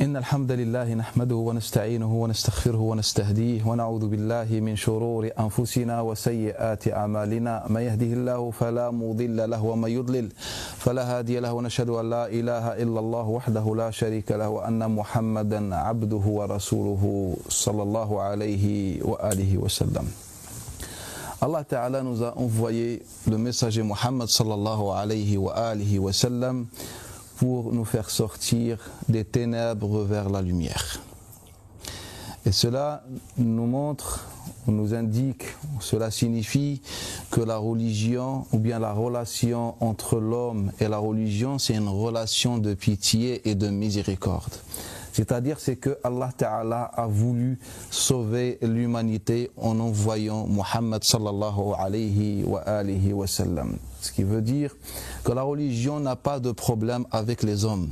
إن الحمد لله نحمده ونستعينه ونستغفره ونستهديه ونعوذ بالله من شرور أنفسنا وسيئات أعمالنا من يهده الله فلا مضل له ومن يضلل فلا هادي له ونشهد أن لا إله إلا الله وحده لا شريك له وأن محمدا عبده ورسوله صلى الله عليه وآله وسلم. Allah Ta'ala nous a envoyé le messager Muhammad sallallahu alayhi wa sallam pour nous faire sortir des ténèbres vers la lumière. Et cela nous montre, nous indique, cela signifie que la religion ou bien la relation entre l'homme et la religion, c'est une relation de pitié et de miséricorde. C'est-à-dire c'est que Allah Ta'ala a voulu sauver l'humanité en envoyant Muhammad sallallahu alayhi wa sallam. Ce qui veut dire que la religion n'a pas de problème avec les hommes,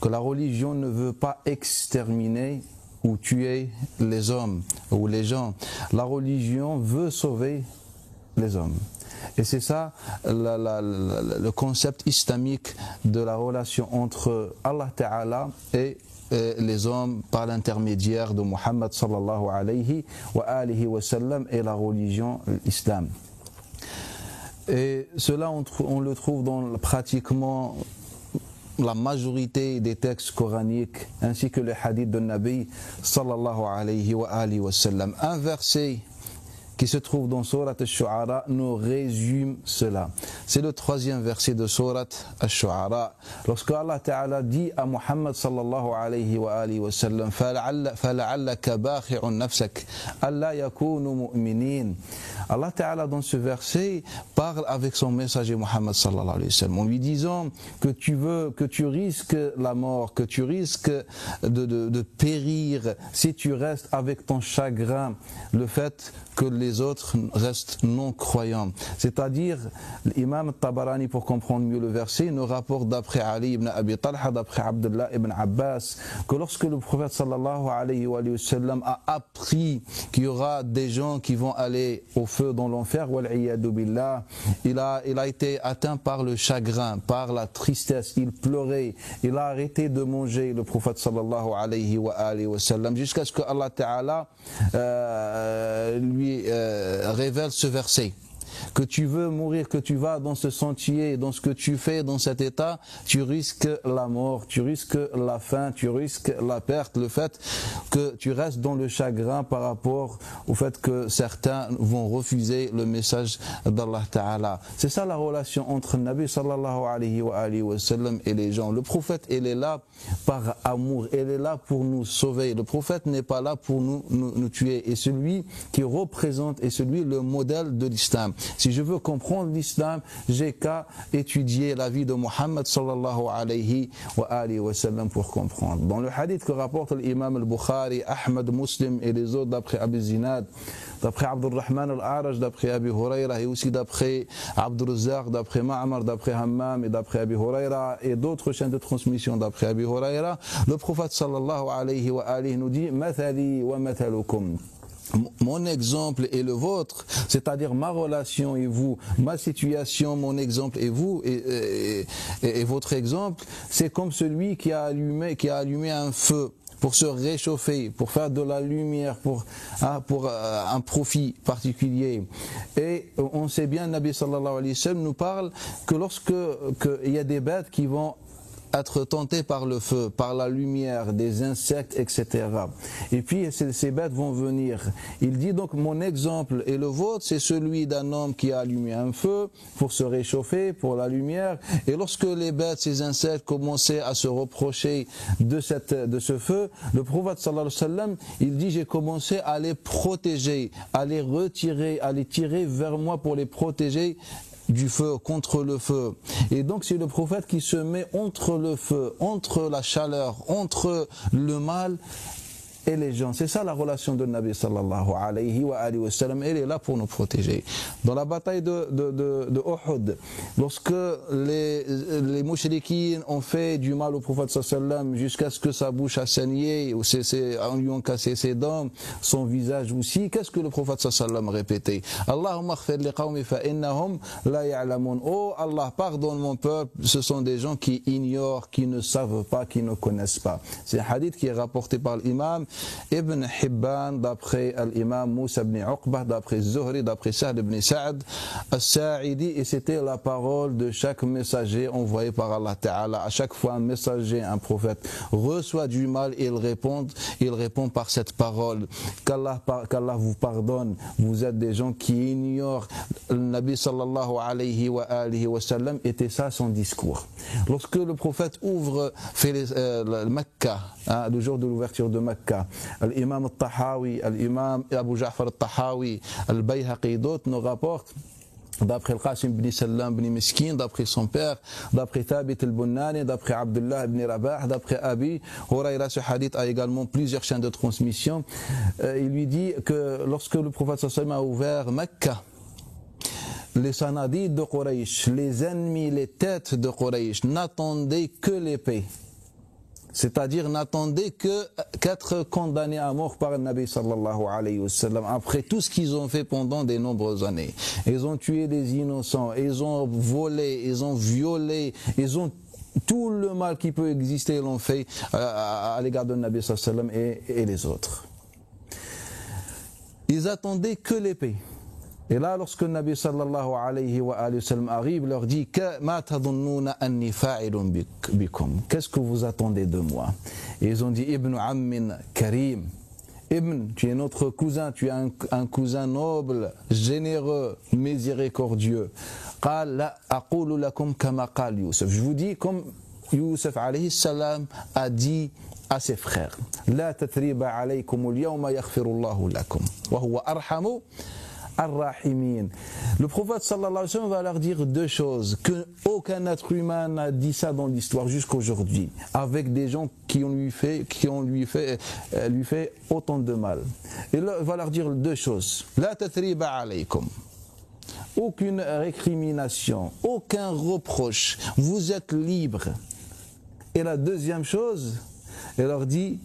que la religion ne veut pas exterminer ou tuer les hommes ou les gens. La religion veut sauver les hommes. Et c'est ça le concept islamique de la relation entre Allah Ta'ala et les hommes par l'intermédiaire de Muhammad sallallahu alayhi wa sallam et la religion l'islam. Et cela on le trouve dans pratiquement la majorité des textes coraniques ainsi que les hadiths de Nabi sallallahu alayhi wa sallam. Un verset qui se trouve dans Surat Al-Shu'ara nous résume cela. C'est le troisième verset de Surat Al-Shu'ara. Lorsque Allah Ta'ala dit à Muhammad sallallahu alayhi wa sallam فَلَعَلَّكَ بَاخِعٌ نَفْسَكَ أَلَّا يَكُونُوا مُؤْمِنِينَ. Allah Ta'ala dans ce verset parle avec son messager Muhammad sallallahu alayhi wa sallam en lui disant que tu risques la mort, que tu risques de périr si tu restes avec ton chagrin, le fait que les autres restent non-croyants. C'est-à-dire, l'imam Tabarani, pour comprendre mieux le verset, nous rapporte d'après Ali ibn Abi Talha, d'après Abdullah ibn Abbas, que lorsque le prophète sallallahu alayhi wa sallam a appris qu'il y aura des gens qui vont aller au feu dans l'enfer, wal-iyadu billah, il a été atteint par le chagrin, par la tristesse, il pleurait, il a arrêté de manger, le prophète sallallahu alayhi wa sallam, jusqu'à ce que Allah Ta'ala lui révèle ce verset. Que tu veux mourir, que tu vas dans ce sentier, dans ce que tu fais, dans cet état, tu risques la mort, tu risques la faim, tu risques la perte, le fait que tu restes dans le chagrin par rapport au fait que certains vont refuser le message d'Allah Ta'ala. C'est ça la relation entre le Nabi sallallahu alayhi wa sallam et les gens. Le prophète, il est là par amour, il est là pour nous sauver. Le prophète n'est pas là pour nous tuer. Et celui qui représente est celui le modèle de l'islam. Si je veux comprendre l'islam, j'ai qu'à étudier la vie de Muhammad sallallahu alayhi wa sallam pour comprendre. Dans le hadith que rapporte l'imam al-Bukhari, Ahmad, Muslim et les autres d'après Abi Zinad, d'après Abdurrahman al-Araj, d'après Abi Hurayra et aussi d'après Abdurrazzaq, d'après Ma'amar, d'après Hammam et d'après Abi Hurayra et d'autres chaînes de transmission d'après Abi Hurayra, le prophète sallallahu alayhi wa alihi nous dit « Mathali wa mathalukum » mon exemple et le vôtre, c'est-à-dire ma relation et vous, ma situation, mon exemple et vous, et votre exemple, c'est comme celui qui a allumé un feu pour se réchauffer, pour faire de la lumière, pour un profit particulier. Et on sait bien, Nabi sallallahu alayhi wa sallam nous parle que lorsque il y a des bêtes qui vont être tentés par le feu, par la lumière, des insectes, etc. Et puis ces bêtes vont venir. Il dit donc mon exemple et le vôtre, c'est celui d'un homme qui a allumé un feu pour se réchauffer, pour la lumière. Et lorsque les bêtes, ces insectes commençaient à se reprocher de ce feu, le prophète sallallahu alayhi wa sallam, il dit j'ai commencé à les protéger, à les retirer, à les tirer vers moi pour les protéger du feu, contre le feu. Et donc c'est le prophète qui se met entre le feu, entre la chaleur, entre le mal et les gens. C'est ça la relation de Nabi sallallahu alayhi wa sallam. Elle est là pour nous protéger. Dans la bataille de Uhud, lorsque les mouchriquines ont fait du mal au prophète sallallahu alayhi wa sallam jusqu'à ce que sa bouche a saigné, on lui ont cassé ses dents, son visage aussi, qu'est-ce que le prophète sallallahu alayhi wa sallam répétait? Allahumma khfir li qawmi fa innahum la ya'lamun. Oh Allah, pardonne mon peuple, ce sont des gens qui ignorent, qui ne savent pas, qui ne connaissent pas. C'est un hadith qui est rapporté par l'imam Ibn Hibban, d'après l'imam Moussa ibn Uqba, d'après Zuhri, d'après Sahl ibn Sa'd al-Sa'idi, et c'était la parole de chaque messager envoyé par Allah Ta'ala. À chaque fois un messager, un prophète reçoit du mal, il répond par cette parole. Qu'Allah vous pardonne, vous êtes des gens qui ignorent. Le Nabi sallallahu alayhi wa sallam était ça son discours. Lorsque le prophète fait Mecca, le jour de l'ouverture de Mecca, l'imam al-Tahawi, l'imam Abu Ja'far al-Tahawi, al-Bayhaqi, d'autres nous rapportent, d'après Al-Qasim ibn Sallam ibn Miskin, d'après son père, d'après Thabit al-Bunnani, d'après Abdullah ibn Rabah, d'après Abi Huraira, ce hadith a également plusieurs chaînes de transmission. Il lui dit que lorsque le prophète sallallahu alayhi wa sallam a ouvert Mecca, les sanadides de Quraysh, les ennemis, les têtes de Quraysh n'attendaient que l'épée. C'est-à-dire n'attendaient qu'être condamnés à mort par le Nabi sallallahu alayhi wa sallam. Après tout ce qu'ils ont fait pendant de nombreuses années. Ils ont tué des innocents, ils ont volé, ils ont violé, ils ont tout le mal qui peut exister, ils l'ont fait à l'égard de Nabi sallallahu alayhi wa sallam et les autres. Ils attendaient que l'épée. Et là, lorsque le Nabi sallallahu alayhi wa sallam arrive, leur dit qu'est-ce que vous attendez de moi? Et ils ont dit Ibn Ammin Karim. Ibn, tu es notre cousin, tu es un cousin noble, généreux, miséricordieux. Je vous dis comme Youssef alayhi salam a dit à ses frères, La tathriba alaykum al-yawma yaghfirullahu lakum wa huwa arhamu ar-rahimin. Le prophète sallallahu alayhi wa sallam va leur dire deux choses que aucun être humain n'a dit ça dans l'histoire jusqu'aujourd'hui, avec des gens qui lui fait autant de mal. Il va leur dire deux choses. La tathriba alaykum. Aucune récrimination, aucun reproche. Vous êtes libres. Et la deuxième chose, il leur dit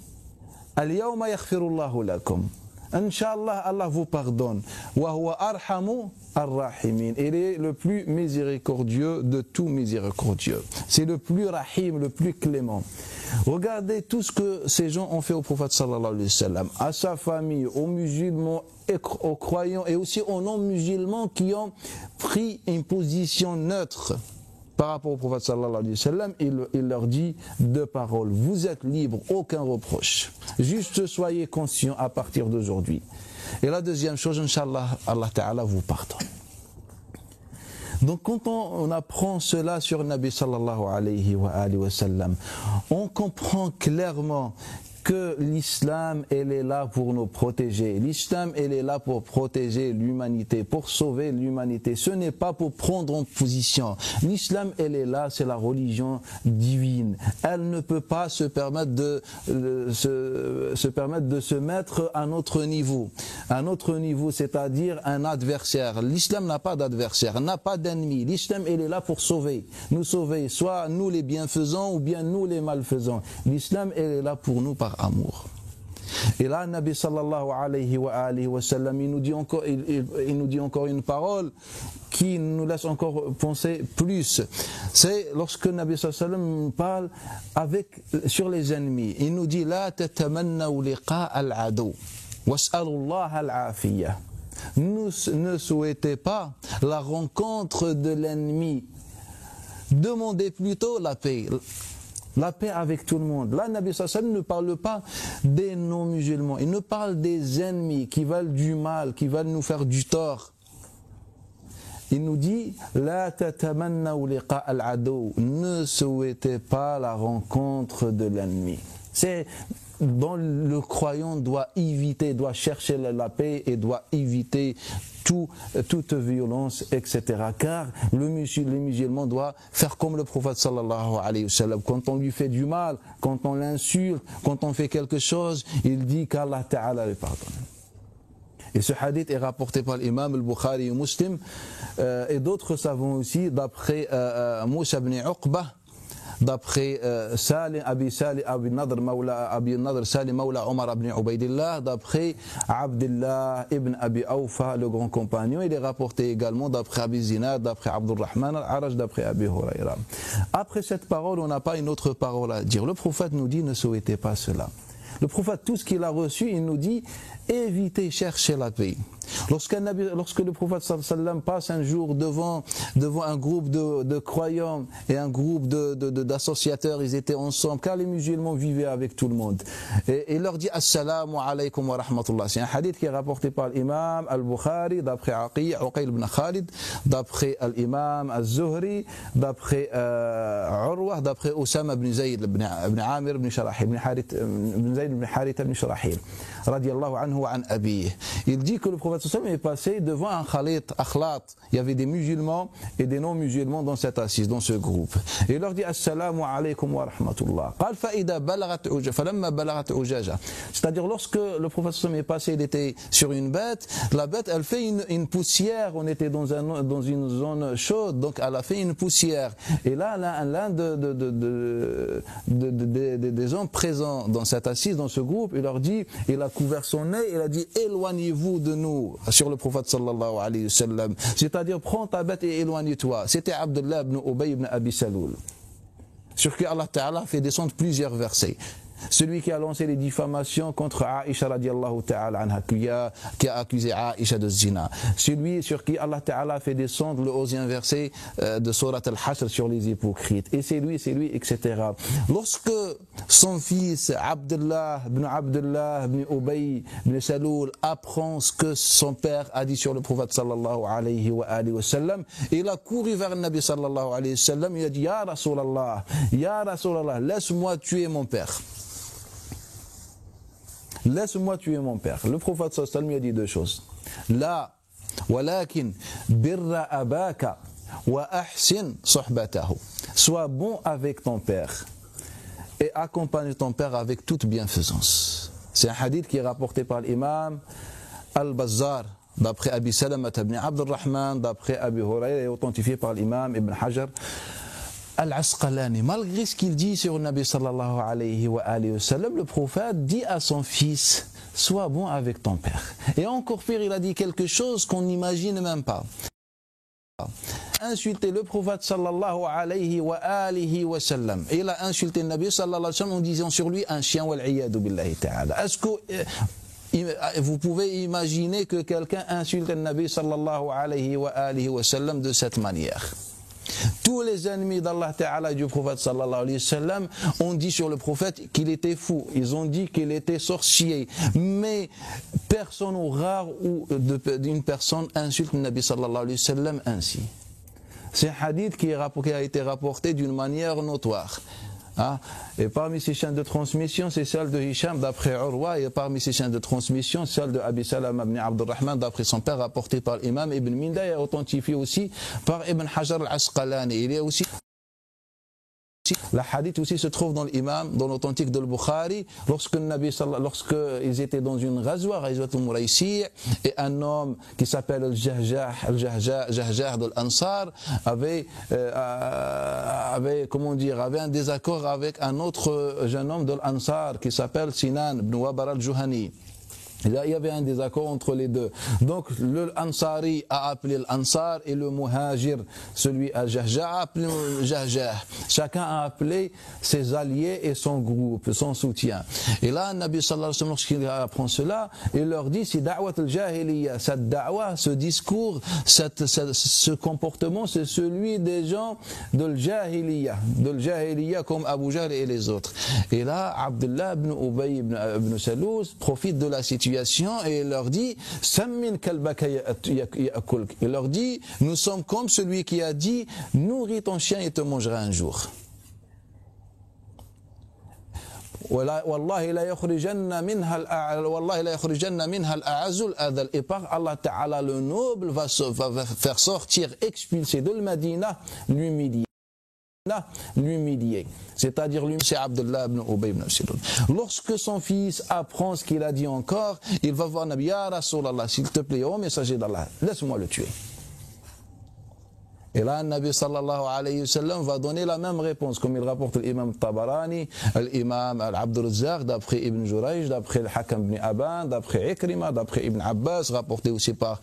Al-yawma yaghfirullahu lakum. Inch'Allah, Allah vous pardonne. Wa huwa arhamu ar-rahimin. Il est le plus miséricordieux de tout miséricordieux. C'est le plus rahim, le plus clément. Regardez tout ce que ces gens ont fait au prophète sallallahu alayhi wa sallam, à sa famille, aux musulmans, aux croyants et aussi aux non-musulmans qui ont pris une position neutre par rapport au prophète sallallahu alayhi wa sallam. Il leur dit deux paroles. Vous êtes libres, aucun reproche. Juste soyez conscients à partir d'aujourd'hui. Et la deuxième chose, Inch'Allah, Allah Ta'ala vous pardonne. Donc quand on apprend cela sur Nabi sallallahu alayhi wa sallam, on comprend clairement que l'islam, elle est là pour nous protéger. L'islam, elle est là pour protéger l'humanité, pour sauver l'humanité. Ce n'est pas pour prendre en position. L'islam, elle est là, c'est la religion divine. Elle ne peut pas se permettre de se mettre à notre niveau. À notre niveau, c'est-à-dire un adversaire. L'islam n'a pas d'adversaire, n'a pas d'ennemi. L'islam, elle est là pour sauver. Nous sauver, soit nous les bienfaisants ou bien nous les malfaisants. L'islam, elle est là pour nous par amour. Et là, Nabi sallallahu alayhi wa sallam, il nous dit encore une parole qui nous laisse encore penser plus. C'est lorsque Nabi sallallahu alayhi wa sallam parle sur les ennemis. Il nous dit La tatamannaw liqa al-adu was'alullah al-afiyah. Ne souhaitez pas la rencontre de l'ennemi. Demandez plutôt la paix. La paix avec tout le monde. Là, Nabi sallallahu alayhi wa sallam ne parle pas des non-musulmans. Il ne parle des ennemis qui veulent du mal, qui veulent nous faire du tort. Il nous dit La tatamannaw liqa al-adu. Ne souhaitez pas la rencontre de l'ennemi. C'est dont le croyant doit éviter, doit chercher la paix et doit éviter toute violence, etc. Car le musulman doit faire comme le prophète sallallahu alayhi wa sallam. Quand on lui fait du mal, quand on l'insulte, quand on fait quelque chose, il dit qu'Allah Ta'ala le pardonne. Et ce hadith est rapporté par l'imam al-Bukhari et Muslim et d'autres savants aussi, d'après Moussa ibn Uqba, d'après Salim Abi Nadr Salim Mawla Omar ibn Ubaydillah, d'après Abdullah ibn Abi Awfa, le grand compagnon. Il est rapporté également d'après Abi Zinad, d'après Abdurrahman al-Araj, d'après Abi Hurayra. Après cette parole, on n'a pas une autre parole à dire. Le prophète nous dit, ne souhaitez pas cela. Le prophète, tout ce qu'il a reçu, il nous dit, évitez, cherchez la paix. Lorsque le prophète sallallahu alayhi wa sallam passe un jour devant un groupe de croyants et un groupe d'associateurs, ils étaient ensemble, car les musulmans vivaient avec tout le monde. Et il leur dit Assalamu alaykum wa rahmatullah. C'est un hadith qui est rapporté par l'imam al-Bukhari, d'après Uqayl ibn Khalid, d'après l'imam al-Zuhri, d'après Urwa, d'après Osama ibn Zayd ibn Amir ibn Sharahil, ibn Zayd ibn Haritha ibn Sharahil, radiyallahu anhu wa an abih. Il dit que le prophète est passé devant un akhlat. Il y avait des musulmans et des non-musulmans dans cette assise, dans ce groupe. Et il leur dit Assalamu alaykum wa rahmatullah. C'est-à-dire, lorsque le prophète est passé, il était sur une bête, la bête, elle fait une poussière. On était dans une zone chaude, donc elle a fait une poussière. Et là, l'un des hommes présents dans cette assise, dans ce groupe, il leur dit, il a couvert son nez, il a dit éloignez-vous de nous, sur le prophète sallallahu alayhi wa sallam, c'est-à-dire prends ta bête et éloigne-toi. C'était Abdullah ibn Ubay ibn Abi Saloul, sur qui Allah Ta'ala fait descendre plusieurs versets. Celui qui a lancé les diffamations contre Aïcha radiallahu ta'ala anha, qui a accusé Aïcha de zina. Celui sur qui Allah Ta'ala fait descendre le 11e verset de Surat al-Hashr sur les hypocrites. Et c'est lui, etc. Lorsque son fils Abdullah ibn Ubay ibn Saloul apprend ce que son père a dit sur le prophète sallallahu alayhi wa sallam, il a couru vers le Nabi sallallahu alayhi wa sallam, il a dit Ya Rasulallah, laisse-moi tuer mon père. Laisse-moi tuer mon père. Le prophète sallallahu alayhi wa sallam lui a dit deux choses. La, walakin birra abaka wa ahsin sohbatahu. Sois bon avec ton père et accompagne ton père avec toute bienfaisance. C'est un hadith qui est rapporté par l'imam al-Bazzar, d'après Abi Salama ibn Abdurrahman, d'après Abi Hurayra, et authentifié par l'imam Ibn Hajar Al-Asqalani. Malgré ce qu'il dit sur le Nabi sallallahu alayhi wa sallam, le prophète dit à son fils, sois bon avec ton père. Et encore pire, il a dit quelque chose qu'on n'imagine même pas. Insulter le prophète sallallahu alayhi wa sallam. Il a insulté le Nabi sallallahu alayhi wa sallam en disant sur lui un chien, wal-iyadu billahi ta'ala. Est-ce que vous pouvez imaginer que quelqu'un insulte le Nabi sallallahu alayhi wa sallam de cette manière? Tous les ennemis d'Allah Ta'ala et du prophète sallallahu alayhi wa sallam ont dit sur le prophète qu'il était fou. Ils ont dit qu'il était sorcier. Mais personne ou rare ou d'une personne insulte le Nabi sallallahu alayhi wa sallam ainsi. C'est un hadith qui a été rapporté d'une manière notoire. Et parmi ces chaînes de transmission, c'est celle de Hisham d'après Urwa, et parmi ces chaînes de transmission, celle de Abi Salama ibn Abdurrahman d'après son père, rapportée par l'imam Ibn Minda et authentifiée aussi par Ibn Hajar al-Asqalani. Il y a aussi la hadith aussi se trouve dans l'imam, dans l'authentique de l'Bukhari, lorsqu'ils étaient dans une ghazwa al-Muraysi, et un homme qui s'appelle Al-Jahjah de l'Ansar avait un désaccord avec un autre jeune homme de l'Ansar qui s'appelle Sinan ibn Wabar al-Juhani. Là, il y avait un désaccord entre les deux. Donc, l'Ansari a appelé l'Ansar et le Muhajir, celui Al-Jahjah, a appelé Jahjah. Chacun a appelé ses alliés et son groupe, son soutien. Et là, le Nabi sallallahu alayhi wa sallam, lorsqu'il apprend cela, il leur dit, c'est da'wat al-jahiliya. Cette da'wa, ce discours, ce comportement, c'est celui des gens de l'jahiliya comme Abu Jahl et les autres. Et là, Abdullah ibn Ubay ibn Saloul profite de la situation et il leur dit Sammin kalbaka ya'kulk. Il leur dit, nous sommes comme celui qui a dit, nourris ton chien et te mangera un jour. والله لا يخرجن منها الأعز الأذل. Et par Allah Ta'ala, le noble va faire sortir, expulser de Medina l'humilié. C'est-à-dire lui, c'est Abdullah ibn Ubay ibn Salul. Lorsque son fils apprend ce qu'il a dit encore, il va voir Nabi, Ya Rasulallah, s'il te plaît, ô messager d'Allah, laisse-moi le tuer. Et là, le Nabi sallallahu alayhi wa sallam va donner la même réponse, comme il rapporte l'imam Tabarani, l'imam Al-Abdul-Razzaq, d'après Ibn Jurayj, d'après le Hakam ibn Aban, d'après Ikrima, d'après Ibn Abbas, rapporté aussi par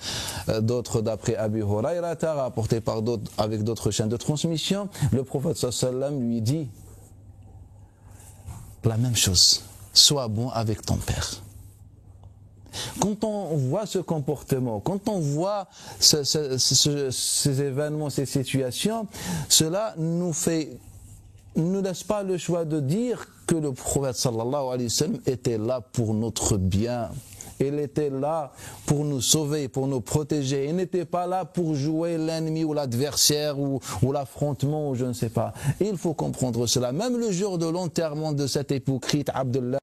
d'autres, d'après Abi Hurayrata, rapporté par d'autres, avec d'autres chaînes de transmission. Le prophète sallallahu alayhi wa sallam lui dit la même chose, sois bon avec ton père. Quand on voit ce comportement, quand on voit ces événements, ces situations, cela nous laisse pas le choix de dire que le prophète sallallahu alayhi wa sallam était là pour notre bien. Il était là pour nous sauver, pour nous protéger. Il n'était pas là pour jouer l'ennemi ou l'adversaire ou l'affrontement ou je ne sais pas. Il faut comprendre cela. Même le jour de l'enterrement de cet hypocrite Abdullah,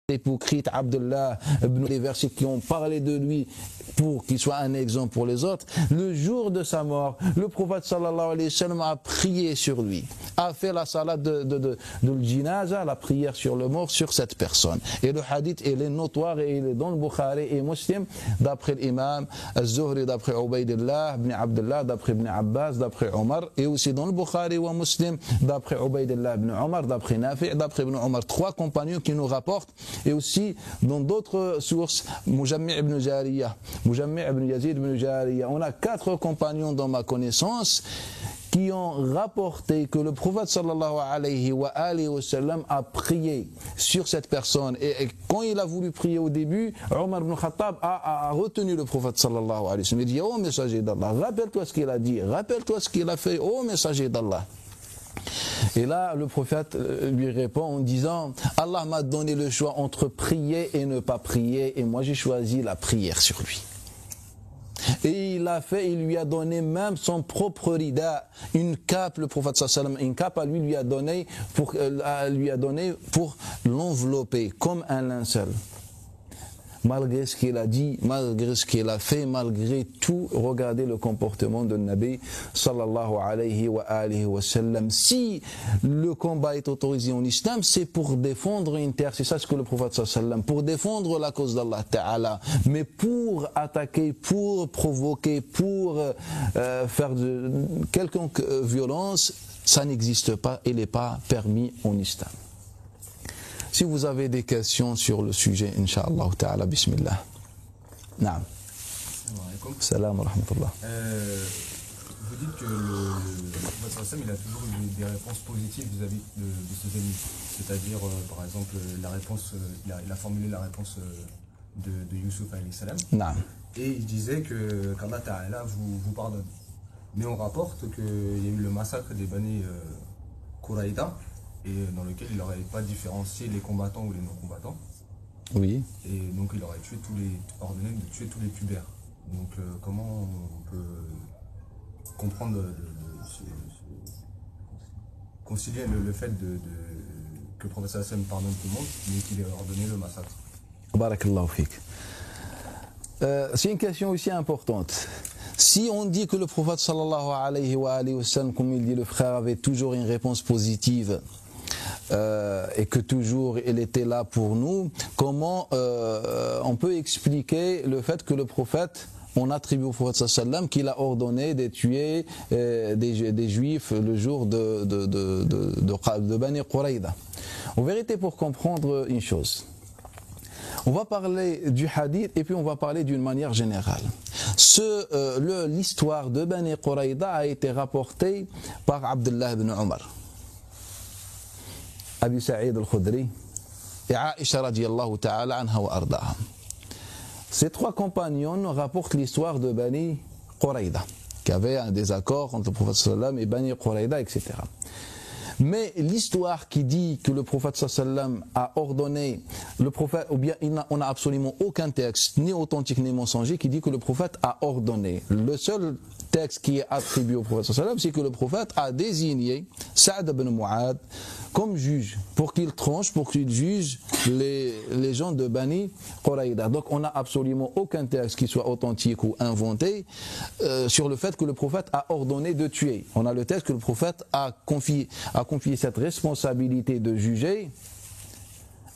les versets qui ont parlé de lui pour qu'il soit un exemple pour les autres, le jour de sa mort, le prophète sallallahu alayhi wa sallam a prié sur lui, a fait la salat de l'jinaza, la prière sur le mort, sur cette personne. Et le hadith, il est notoire et il est dans le Bukhari et Muslim, d'après l'imam Az-Zuhri, d'après Ubaydillah ibn Abdullah, d'après Ibn Abbas, d'après Omar, et aussi dans le Bukhari ou Muslim, d'après Ubaydillah ibn Omar, d'après Nafi', d'après Ibn Omar, 3 compagnons qui nous rapportent. Et aussi dans d'autres sources, Mujammi' ibn Jariyah, Mujammi' ibn Yazid ibn Jariyah. On a 4 compagnons dans ma connaissance qui ont rapporté que le prophète sallallahu alayhi wa sallam a prié sur cette personne. Et quand il a voulu prier au début, Omar ibn Khattab a retenu le prophète sallallahu alayhi wa sallam. Il dit, ô messager d'Allah, rappelle-toi ce qu'il a dit, rappelle-toi ce qu'il a fait, ô messager d'Allah. Et là, le prophète lui répond en disant, Allah m'a donné le choix entre prier et ne pas prier, et moi j'ai choisi la prière sur lui. Et il lui a donné même son propre rida, une cape, le prophète sallallahu alayhi wa sallam, une cape à lui a donné pour l'envelopper comme un linceul. Malgré ce qu'il a dit, malgré ce qu'il a fait, malgré tout, regardez le comportement de Nabi sallallahu alayhi wa sallam. Si le combat est autorisé en islam, c'est pour défendre une terre, c'est ça ce que le prophète sallallahu alayhi wa sallam, pour défendre la cause d'Allah ta'ala. Mais pour attaquer, pour provoquer, pour faire quelconque violence, ça n'existe pas, il n'est pas permis en islam. Si vous avez des questions sur le sujet, Inch'Allah ta'ala, bismillah. Naam. Salam wa rahmatullah. Vous dites que le prophète il a toujours eu des réponses positives vis-à-vis de ses ennemis. C'est-à-dire, par exemple, la réponse, il a formulé la réponse de Youssouf alayhi salam. Naam. Et il disait que qu'Allah ta'ala vous pardonne. Mais on rapporte qu'il y a eu le massacre des Bani Quraïda, et dans lequel il n'aurait pas différencié les combattants ou les non-combattants. Oui. Et donc il aurait ordonné de tuer tous les pubères. Donc comment on peut comprendre, concilier le fait que le professeur Hassan pardonne tout le monde, mais qu'il ait ordonné le massacre? Barakallahu fik. C'est une question aussi importante. Si on dit que le prophète sallallahu alayhi wa sallam, comme il dit le frère, avait toujours une réponse positive, et que toujours il était là pour nous, comment on peut expliquer le fait que le prophète, on attribue au prophète sallallahu alayhi wa sallam qu'il a ordonné de tuer des juifs le jour de Bani Quraïda? En vérité, pour comprendre une chose, on va parler du hadith et puis on va parler d'une manière générale. L'histoire de Bani Quraïda a été rapportée par Abdullah ibn Omar, Abi Sa'id al-Khudri et Aisha radiyallahu ta'ala anha wa ardaha. Ces 3 compagnons nous rapportent l'histoire de Bani Quraïda, qui avait un désaccord entre le prophète sallallahu alayhi wa sallam et Bani Quraïda, etc. Mais l'histoire qui dit que le prophète sallam a ordonné, le prophète, ou bien on n'a absolument aucun texte, ni authentique ni mensonger, qui dit que le prophète a ordonné. Le seul texte qui est attribué au prophète sallam, c'est que le prophète a désigné Sa'd ibn Mu'adh comme juge, pour qu'il tranche, pour qu'il juge les gens de Bani Quraïda. Donc on n'a absolument aucun texte qui soit authentique ou inventé sur le fait que le prophète a ordonné de tuer. On a le texte que le prophète a confié cette responsabilité de juger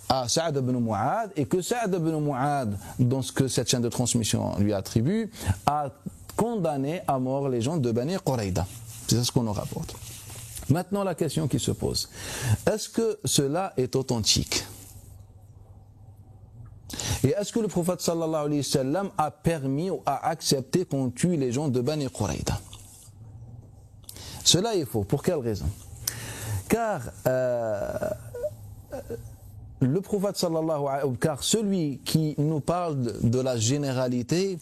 à Sa'd ibn Mu'adh, et que Sa'd ibn Mu'adh, dans ce que cette chaîne de transmission lui attribue, a condamné à mort les gens de Bani Quraïda. C'est ce qu'on nous rapporte. Maintenant, la question qui se pose, est-ce que cela est authentique? Et est-ce que le prophète sallallahu alayhi wa sallam a permis ou a accepté qu'on tue les gens de Bani Quraïda? Cela est faux. Pour quelle raison? Car le prophète sallallahu alayhi wa sallam, car celui qui nous parle de la généralité,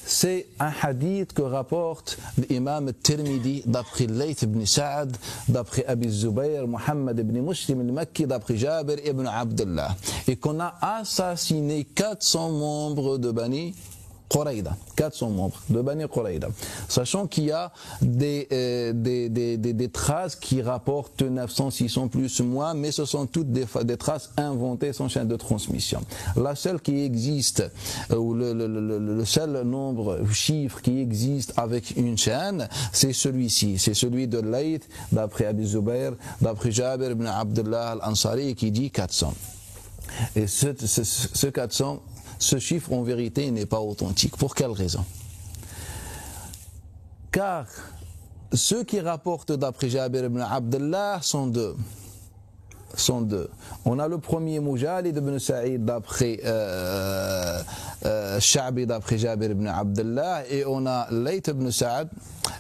c'est un hadith que rapporte l'imam Tirmidhi d'après Layth ibn Sa'd, d'après Abi Zubayr, Muhammad ibn Muslim al-Makki, d'après Jabir ibn Abdullah, et qu'on a assassiné 400 membres de Bani Quraïda, 400 membres de Bani Quraïda, sachant qu'il y a des traces qui rapportent 900, 600 plus ou moins, mais ce sont toutes des traces inventées sans chaîne de transmission. La seule qui existe, ou le seul nombre, chiffre qui existe avec une chaîne, c'est celui-ci, c'est celui de Layth, d'après Abi Zubayr, d'après Jabir ibn Abdullah al-Ansari, qui dit 400. Et ce 400, ce chiffre en vérité n'est pas authentique. Pour quelle raison? Car ceux qui rapportent d'après Jabir ibn Abdullah sont deux. On a le premier Mujalid ibn Sa'id d'après Sha'bi d'après Jabir ibn Abdullah, et on a Layth ibn Sa'd,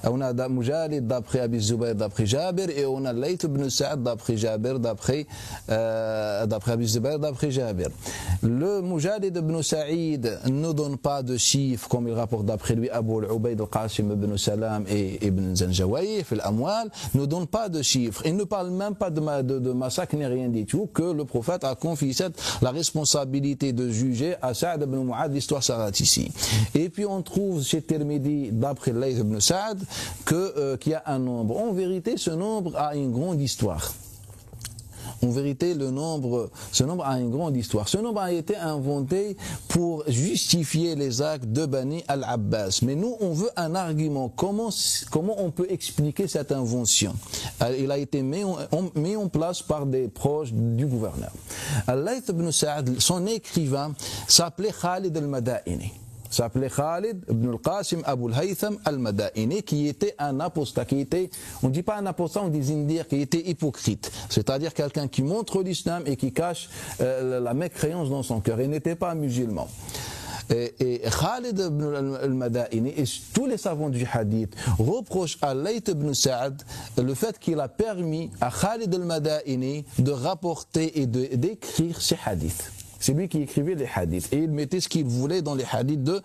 on a Mujalid d'après Abi Zubayr d'après Jabir, et on a Layth ibn Sa'd d'après Jabir d'après Abi Zubayr d'après Jabir. Le Mujalid ibn Sa'id ne donne pas de chiffres comme il rapporte d'après lui Abu al-Ubayd al-Qasim ibn Salam et Ibn Zanjawayi fil Amwal, ne donne pas de chiffres. Il ne parle même pas de massacre ni rien du tout, que le prophète a confié la responsabilité de juger à Sa'd ibn Mu'adh. L'histoire s'arrête ici. Et puis on trouve chez Tirmidhi d'après Layth ibn Sa'd qu'il y a un nombre. En vérité, ce nombre a une grande histoire. En vérité, ce nombre a une grande histoire. Ce nombre a été inventé pour justifier les actes de Bani al-Abbas. Mais nous, on veut un argument. Comment on peut expliquer cette invention? Il a été mis en place par des proches du gouverneur. Layth ibn Sa'd, son écrivain, s'appelait Khalid al-Madaini. S'appelait Khalid ibn al-Qasim Abu al-Haytham al-Madaini, qui était un apostat, on ne dit pas un apostat, on dit zindir, qui était hypocrite. C'est-à-dire quelqu'un qui montre l'islam et qui cache la mécréance dans son cœur. Il n'était pas musulman. Et Khalid ibn al-Madaini et tous les savants du hadith reprochent à Layth ibn Sa'd le fait qu'il a permis à Khalid al-Madaini de rapporter et d'écrire ces hadiths. C'est lui qui écrivait les hadiths. Et il mettait ce qu'il voulait dans les hadiths de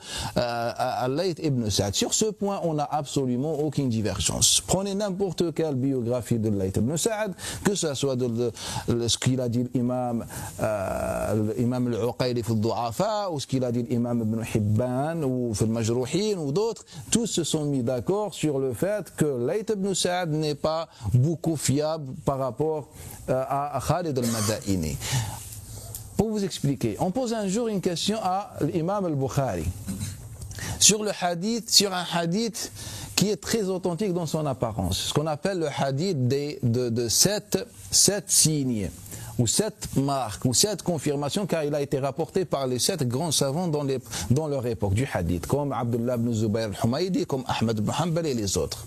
Layth ibn Sa'd. Sur ce point, on n'a absolument aucune divergence. Prenez n'importe quelle biographie de Layth ibn Sa'd, que ce soit ce qu'il a dit l'imam al-Uqayli fi al-Du'afa, ou ce qu'il a dit l'imam ibn Hibban, ou fi al-Majruhin, ou d'autres, tous se sont mis d'accord sur le fait que Layth ibn Sa'd n'est pas beaucoup fiable par rapport à Khalid al-Madaini. Pour vous expliquer, on pose un jour une question à l'imam al-Bukhari sur un hadith qui est très authentique dans son apparence, ce qu'on appelle le hadith de sept signes, ou 7 marques, ou 7 confirmations, car il a été rapporté par les 7 grands savants dans leur époque du hadith, comme Abdullah ibn Zubayr al-Humaydi, comme Ahmad ibn Hanbal et les autres.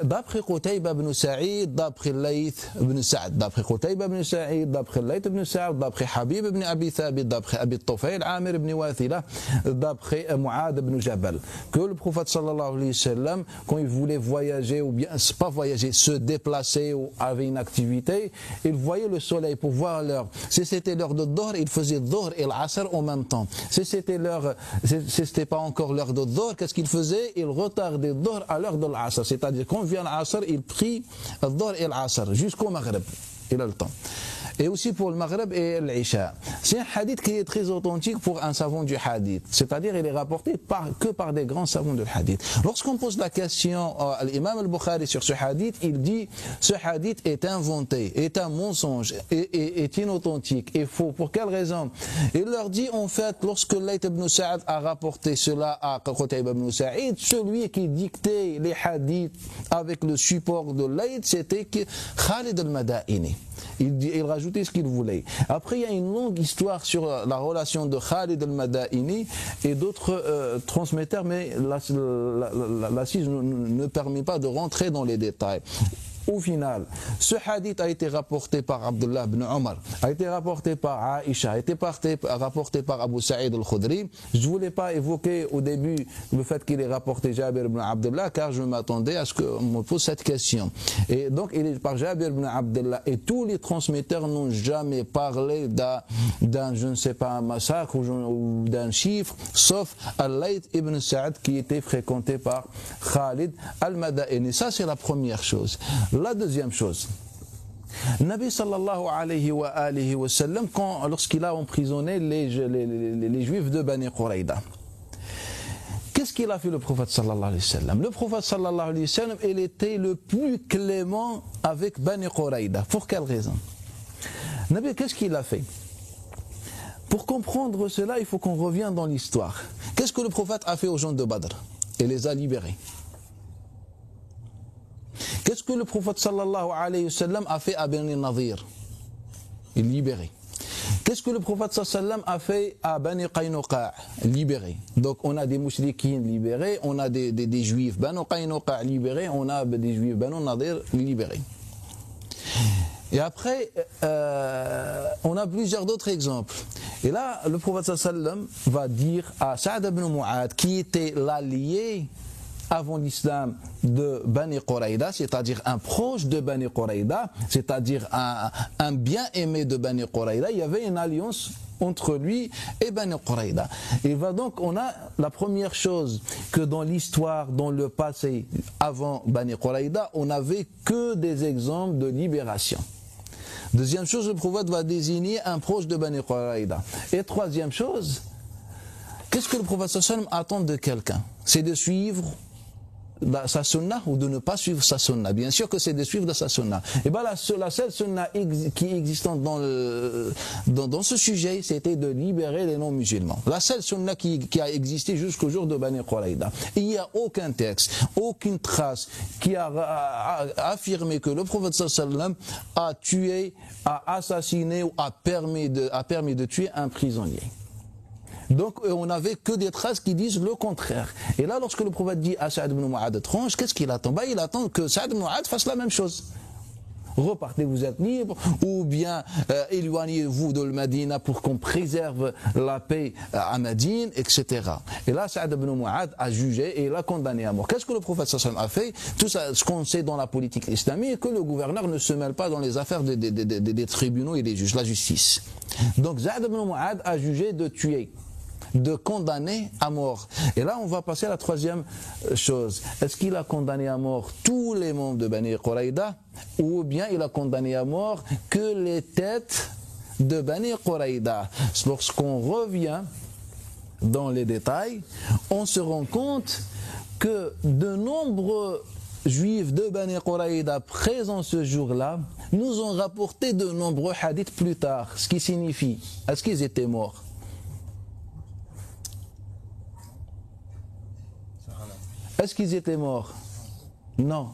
D'après Qutayba ibn Sa'id, d'après Layth ibn Sa'd, d'après Qutayba ibn Sa'id, d'après Layth ibn Sa'd, d'après Habib ibn Abi Thabit, d'après Abi Tufayl, Amir ibn Wathila, d'après Mu'adh ibn Jabal, que le prophète sallallahu alayhi wa sallam, quand il voulait voyager, ou bien, pas voyager, se déplacer ou avait une activité, il voyait le soleil pour voir l'heure. Si c'était l'heure de Dhuhr, il faisait Dhuhr et l'Asr en même temps. Si c'était pas encore l'heure de Dhuhr, qu'est-ce qu'il faisait? Il retardait Dhuhr à l'heure de l'Asr. C'est-à-dire quand vient l'Asr, il prie Al-Dhuhr et l'Asr jusqu'au Maghreb. Il a le temps. Et aussi pour le Maghreb et l'Isha. C'est un hadith qui est très authentique pour un savant du hadith. C'est-à-dire, il est rapporté que par des grands savants du hadith. Lorsqu'on pose la question à l'imam al-Bukhari sur ce hadith, il dit, ce hadith est inventé, est un mensonge, est inauthentique, est faux. Pour quelle raison? Il leur dit, en fait, lorsque Layth ibn Sa'ad a rapporté cela à Qutayba ibn Sa'id, celui qui dictait les hadiths avec le support de Layth, c'était Khalid al-Madaini. Il rajoutait ce qu'il voulait. Après, il y a une longue histoire sur la relation de Khalid al-Madaini et d'autres transmetteurs, mais l'assise ne permet pas de rentrer dans les détails. Au final, ce hadith a été rapporté par Abdullah ibn Omar, a été rapporté par Aïcha, a été rapporté par Abu Sa'id al-Khudri. Je ne voulais pas évoquer au début le fait qu'il est rapporté Jabir ibn Abdullah, car je m'attendais à ce qu'on me pose cette question. Et donc, il est par Jabir ibn Abdullah, et tous les transmetteurs n'ont jamais parlé d'un, je ne sais pas, un massacre ou d'un chiffre, sauf Al-Layth ibn Sa'ad qui était fréquenté par Khalid al-Madaini. Ça, c'est la première chose. La deuxième chose, Nabi sallallahu alayhi wa sallam, lorsqu'il a emprisonné les juifs de Bani Qurayda, qu'est-ce qu'il a fait le prophète sallallahu alayhi wa sallam? Le prophète sallallahu alayhi wa sallam, il était le plus clément avec Bani Qurayda. Pour quelle raison? Nabi, qu'est-ce qu'il a fait? Pour comprendre cela, il faut qu'on revienne dans l'histoire. Qu'est-ce que le prophète a fait aux gens de Badr? Il les a libérés. Qu'est-ce que le prophète sallallahu alayhi wa sallam a fait à Bani Nadir? Il libéré. Qu'est-ce que le prophète sallallahu alayhi wa sallam a fait à Bani Qaynuqa? Libéré. Donc on a des mouchriquins libérés, on a des juifs Bani Qaynuqa libérés, on a des juifs Bani Nadir libérés. Et après, on a plusieurs d'autres exemples. Et là, le prophète sallallahu alayhi wa sallam va dire à Sa'd ibn Mu'adh, qui était l'allié avant l'islam de Bani Qurayda, c'est-à-dire un proche de Bani Qurayda, c'est-à-dire un bien-aimé de Bani Qurayda, il y avait une alliance entre lui et Bani Qurayda. Et donc, on a la première chose, que dans l'histoire, dans le passé, avant Bani Qurayda, on n'avait que des exemples de libération. Deuxième chose, le prophète va désigner un proche de Bani Qurayda. Et troisième chose, qu'est-ce que le prophète sallallahu alayhi wa sallam attend de quelqu'un? C'est de suivre sa sunna ou de ne pas suivre sa sunna. Bien sûr que c'est de suivre sa sunna. Et bien la seule sunna qui est existante dans ce sujet, c'était de libérer les non-musulmans. La seule sunna qui a existé jusqu'au jour de Bani Qurayda. Il n'y a aucun texte, aucune trace qui a affirmé que le prophète sallallahu alayhi wa sallam a tué, a assassiné ou a permis de tuer un prisonnier. Donc on n'avait que des traces qui disent le contraire. Et là, lorsque le prophète dit à Sa'd ibn Mu'adh de tranche, qu'est-ce qu'il attend? Il attend que Sa'd ibn Mu'adh fasse la même chose. Repartez, vous êtes libre, ou bien éloignez-vous de Medina pour qu'on préserve la paix à Médine, etc. Et là, Sa'd ibn Mu'adh a jugé et l'a condamné à mort. Qu'est-ce que le prophète sallallahu alayhi wa sallam a fait? Tout ça, ce qu'on sait dans la politique islamique, que le gouverneur ne se mêle pas dans les affaires des tribunaux et des juges, la justice. Donc Sa'd ibn Mu'adh a jugé de tuer, de condamner à mort. Et là, on va passer à la troisième chose. Est-ce qu'il a condamné à mort tous les membres de Bani Qurayda, ou bien il a condamné à mort que les têtes de Bani Qurayda? Lorsqu'on revient dans les détails, on se rend compte que de nombreux juifs de Bani Qurayda présents ce jour-là nous ont rapporté de nombreux hadiths plus tard. Ce qui signifie, est-ce qu'ils étaient morts? Est-ce qu'ils étaient morts? Non.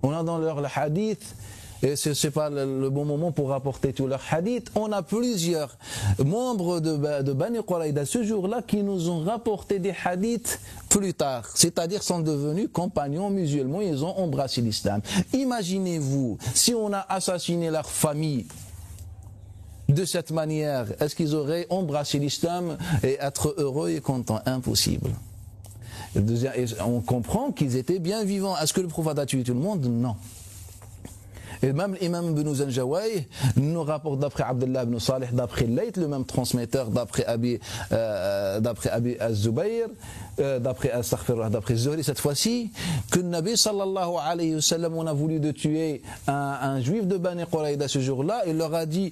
On a dans leur hadith, et ce n'est pas le bon moment pour rapporter tous leurs hadiths, on a plusieurs membres de Bani Qurayda ce jour-là qui nous ont rapporté des hadiths plus tard, c'est-à-dire sont devenus compagnons musulmans, ils ont embrassé l'islam. Imaginez-vous, si on a assassiné leur famille de cette manière, est-ce qu'ils auraient embrassé l'islam et être heureux et contents? Impossible. On comprend qu'ils étaient bien vivants. Est-ce que le prophète a tué tout le monde? Non. Et même l'imam ibn Zanjawai nous rapporte d'après Abdullah ibn Salih, d'après Layth, le même transmetteur, d'après Abi Az-Zubayr, d'après Zuhri cette fois-ci, que le Nabi sallallahu alayhi wa sallam, on a voulu de tuer un juif de Bani Quraïda ce jour-là, il leur a dit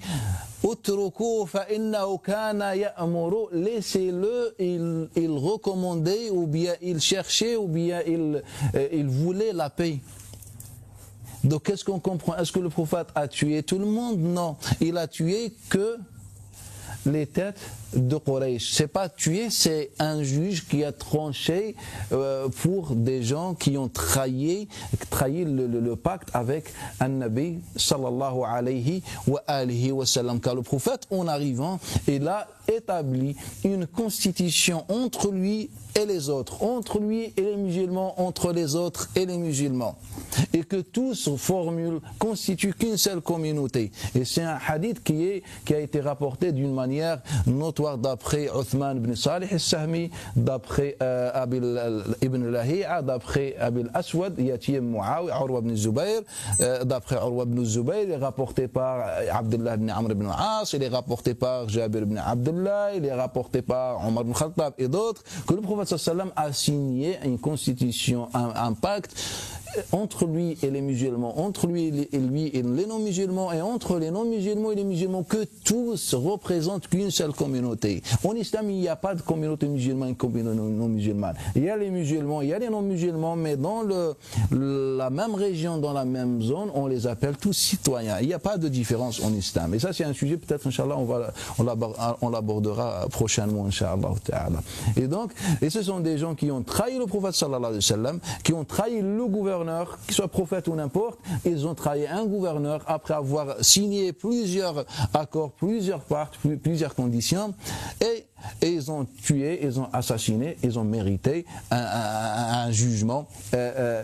Utruku fa innahu kana ya'muru, laissez-le, il recommandait ou bien il cherchait ou bien il voulait la paix. Donc qu'est-ce qu'on comprend? Est-ce que le prophète a tué tout le monde? Non, il a tué que les têtes de Quraysh. C'est pas tué, c'est un juge qui a tranché pour des gens qui ont trahi le pacte avec un Nabi sallallahu alayhi wa sallam. Car le prophète, en arrivant, il a établi une constitution entre lui et les autres, entre lui et les musulmans, entre les autres et les musulmans, et que tous constituent qu'une seule communauté. Et c'est un hadith qui a été rapporté d'une manière notoire d'après Uthman ibn Salih al-Sahmi, d'après ibn Lahi'a, d'après Abil Aswad, Yatiyem Muawi, Urwa ibn Zubayr, d'après Urwa ibn Zubayr, il est rapporté par Abdullah ibn Amr ibn As, il est rapporté par Jabir ibn Abdullah, il est rapporté par Omar ibn Khattab et d'autres, que le prophète sallam a signé une constitution, un pacte entre lui et les musulmans, entre lui et les non-musulmans, et entre les non-musulmans et les musulmans, que tous représentent qu'une seule communauté. En islam, il n'y a pas de communauté musulmane et communauté non-musulmane. Il y a les musulmans, il y a les non-musulmans, mais dans la même région, dans la même zone, on les appelle tous citoyens. Il n'y a pas de différence en islam. Et ça, c'est un sujet, peut-être, Inch'Allah, on l'abordera prochainement, Inch'Allah. Et donc, ce sont des gens qui ont trahi le prophète sallallahu alayhi wa sallam, qui ont trahi le gouvernement, qu'il soit prophète ou n'importe, ils ont trahi un gouverneur après avoir signé plusieurs accords, plusieurs parts, plusieurs conditions, et ils ont tué, ils ont assassiné, ils ont mérité un jugement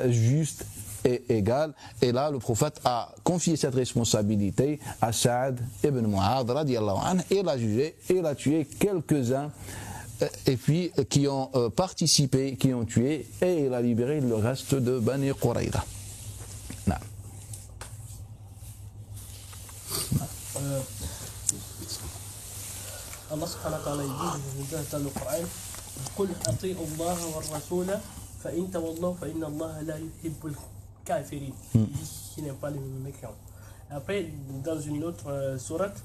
juste et égal. Et là, le prophète a confié cette responsabilité à Sa'ad ibn Mu'adh radiyallahu anhu, et l'a jugé, et il a tué quelques-uns, et puis qui ont participé, qui ont tué, et il a libéré le reste de Bani Quraïda. Allah subhanahu wa ta'ala dit dans le Coran, قل أطيعوا الله والرسول فإن تولوا فإن الله لا يحب الكافرين. Qui n'aime pas les mécréants. Après, dans une autre sourate,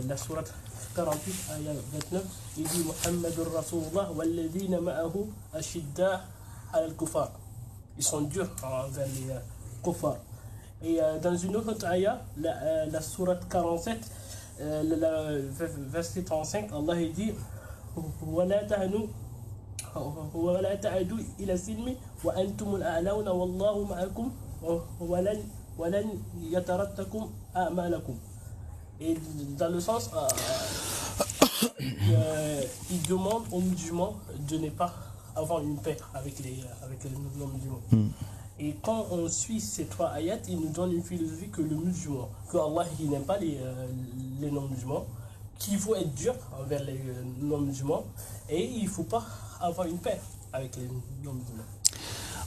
la sourate 48, ayat 29, il dit Muhammadur Rasulullah walladhina ma'ahu ashidda al-kufar. Ils sont durs envers les kuffar. Et dans une autre ayat, la sourate 47, le verset 35, Allah il dit ولا تهنوا ولا تعدوا إلى السلم وأنتم الأعلون والله معكم ولن يترتكم أعمالكم. Et dans le sens, il demande aux musulmans de ne pas avoir une paix avec les non-musulmans. Et quand on suit ces trois ayats, il nous donne une philosophie que le musulman, que Allah il n'aime pas les non-musulmans, qu'il faut être dur envers les non-musulmans, et il ne faut pas avoir une paix avec les non-musulmans.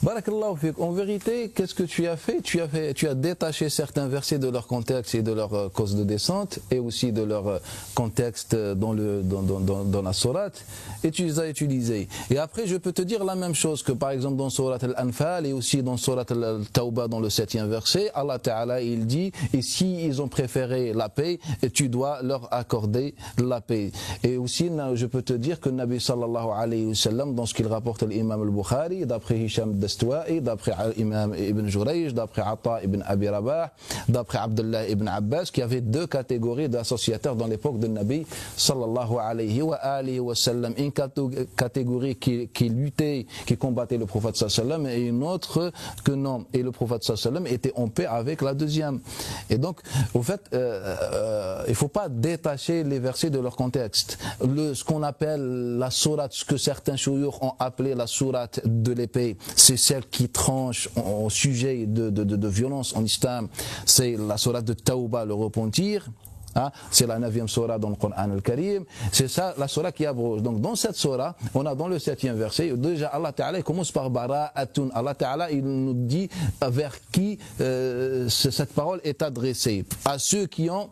Barakallahu fik. En vérité, qu'est-ce que tu as fait? Tu as détaché certains versets de leur contexte et de leur cause de descente, et aussi de leur contexte dans la sourate, et tu les as utilisés. Et après, je peux te dire la même chose que par exemple dans sourate Al-Anfal et aussi dans sourate Al-Tawbah dans le 7e verset, Allah Ta'ala il dit, et si ils ont préféré la paix, tu dois leur accorder la paix. Et aussi, je peux te dire que le Nabi sallallahu alayhi wa sallam, dans ce qu'il rapporte l'imam al-Bukhari, d'après Hisham d'après Imam Ibn Jurayj, d'après Atta ibn Abi Rabah, d'après Abdullah ibn Abbas, qui avait deux catégories d'associateurs dans l'époque de Nabi sallallahu alayhi wa sallam. Une catégorie qui luttait, qui combattait le prophète sallallahu alayhi wa sallam, et une autre que non. Et le prophète sallallahu alayhi wa sallam était en paix avec la deuxième. Et donc, au fait, il ne faut pas détacher les versets de leur contexte. Ce qu'on appelle la sourate, ce que certains chouyours ont appelé la sourate de l'épée, c'est celle qui tranche au sujet de violence en islam, c'est la sourate de Tawbah, le repentir. Hein, c'est la 9e surah dans le Coran al-Karim. C'est ça la surah qui abroge. Donc dans cette surah, on a dans le 7e verset, déjà Allah Ta'ala il commence par bara'atun. Allah Ta'ala il nous dit vers qui cette parole est adressée. À ceux qui ont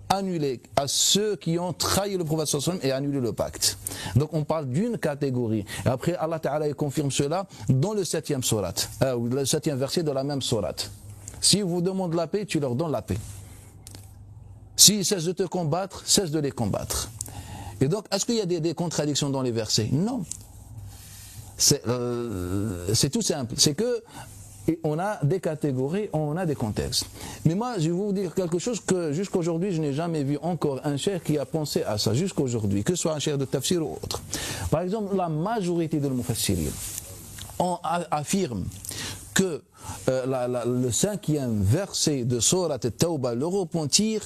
annulé, à ceux qui ont trahi le prophète sallallahu alayhi wa sallam et annulé le pacte. Donc on parle d'une catégorie. Et après Allah Ta'ala il confirme cela dans le 7e surat, le 7e verset de la même surat. Si vous demandent la paix, tu leur donnes la paix. S'ils cessent de te combattre, cesse de les combattre. Et donc, est-ce qu'il y a des contradictions dans les versets? Non. C'est tout simple. C'est que on a des catégories, on a des contextes. Mais moi, je vais vous dire quelque chose que jusqu'à aujourd'hui, je n'ai jamais vu encore un cheikh qui a pensé à ça, jusqu'à aujourd'hui, que ce soit un cheikh de tafsir ou autre. Par exemple, la majorité de mufassirin affirme que le 5e verset de Surat At-Tawbah, le repentir,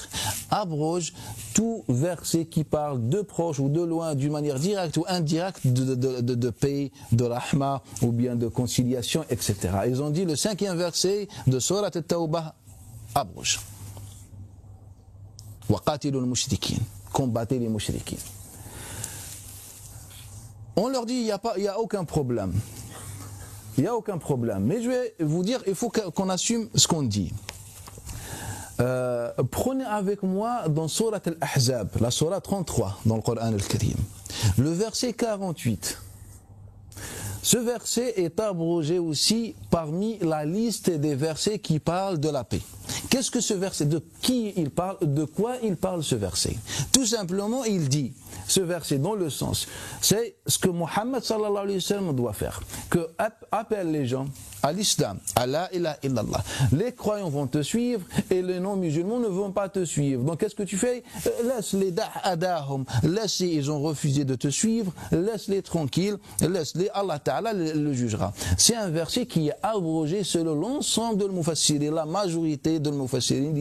abroge tout verset qui parle de proche ou de loin, d'une manière directe ou indirecte, de paix, de rahma ou bien de conciliation, etc. Ils ont dit le 5e verset de Surat At-Tawbah abroge. Waqatilul mushrikin, combattez les mushrikin. On leur dit il n'y a aucun problème. Il n'y a aucun problème. Mais je vais vous dire, il faut qu'on assume ce qu'on dit. Prenez avec moi dans Surat Al-Ahzab, la Surat 33 dans le Coran al-Karim, le verset 48. Ce verset est abrogé aussi parmi la liste des versets qui parlent de la paix. Qu'est-ce que ce verset, de qui il parle, de quoi il parle ce verset? Tout simplement, il dit, ce verset dans le sens, c'est ce que Muhammad sallallahu alayhi wa sallam doit faire, que appelle les gens à l'islam, à la ilaha illallah. Les croyants vont te suivre et les non-musulmans ne vont pas te suivre. Donc qu'est-ce que tu fais? Laisse-les da'adahum, laisse-les, ils ont refusé de te suivre, laisse-les tranquilles, laisse-les, Allah Ta'ala le jugera. C'est un verset qui est abrogé selon l'ensemble de l'mufassirin. La majorité de l'mufassirin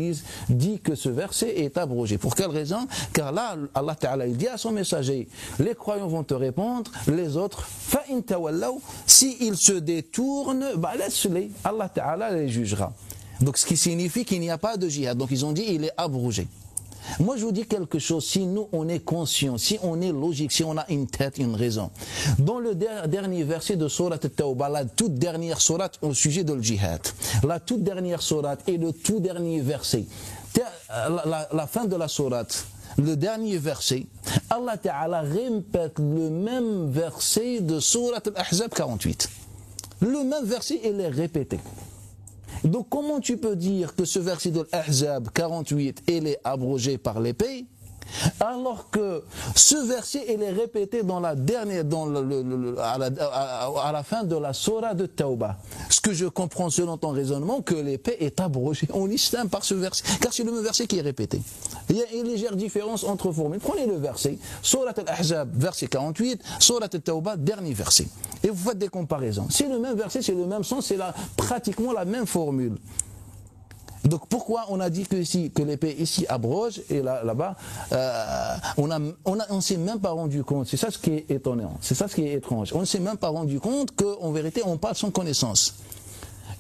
dit que ce verset est abrogé. Pour quelle raison? Car là, Allah Ta'ala il dit à son messager, les croyants vont te répondre, les autres, fa'in tawallaw, s'ils se détournent, laisse-les, Allah Ta'ala les jugera. Donc ce qui signifie qu'il n'y a pas de jihad. Donc ils ont dit il est abrogé. Moi je vous dis quelque chose, si nous on est conscient, si on est logique, si on a une tête, une raison. Dans le dernier verset de Surat At-Tawbah, la toute dernière surat au sujet de le jihad, la toute dernière surat et le tout dernier verset, la fin de la surat, le dernier verset, Allah Ta'ala répète le même verset de Surat Al-Ahzab 48. Le même verset, il est répété. Donc comment tu peux dire que ce verset de l'Ahzab 48, il est abrogé par l'épée, alors que ce verset, il est répété dans la dernière, à la fin de la Surah de Tawbah. Ce que je comprends selon ton raisonnement, que l'épée est abrogée en islam par ce verset, car c'est le même verset qui est répété. Il y a une légère différence entre formules. Prenez le verset, Surat Al-Ahzab, verset 48, Surat At-Tawbah, dernier verset. Et vous faites des comparaisons. C'est le même verset, c'est le même sens, c'est pratiquement la même formule. Donc pourquoi on a dit que l'épée ici abroge et là-bas on s'est même pas rendu compte. C'est ça ce qui est étonnant, c'est ça ce qui est étrange. On ne s'est même pas rendu compte qu'en vérité on parle sans connaissance.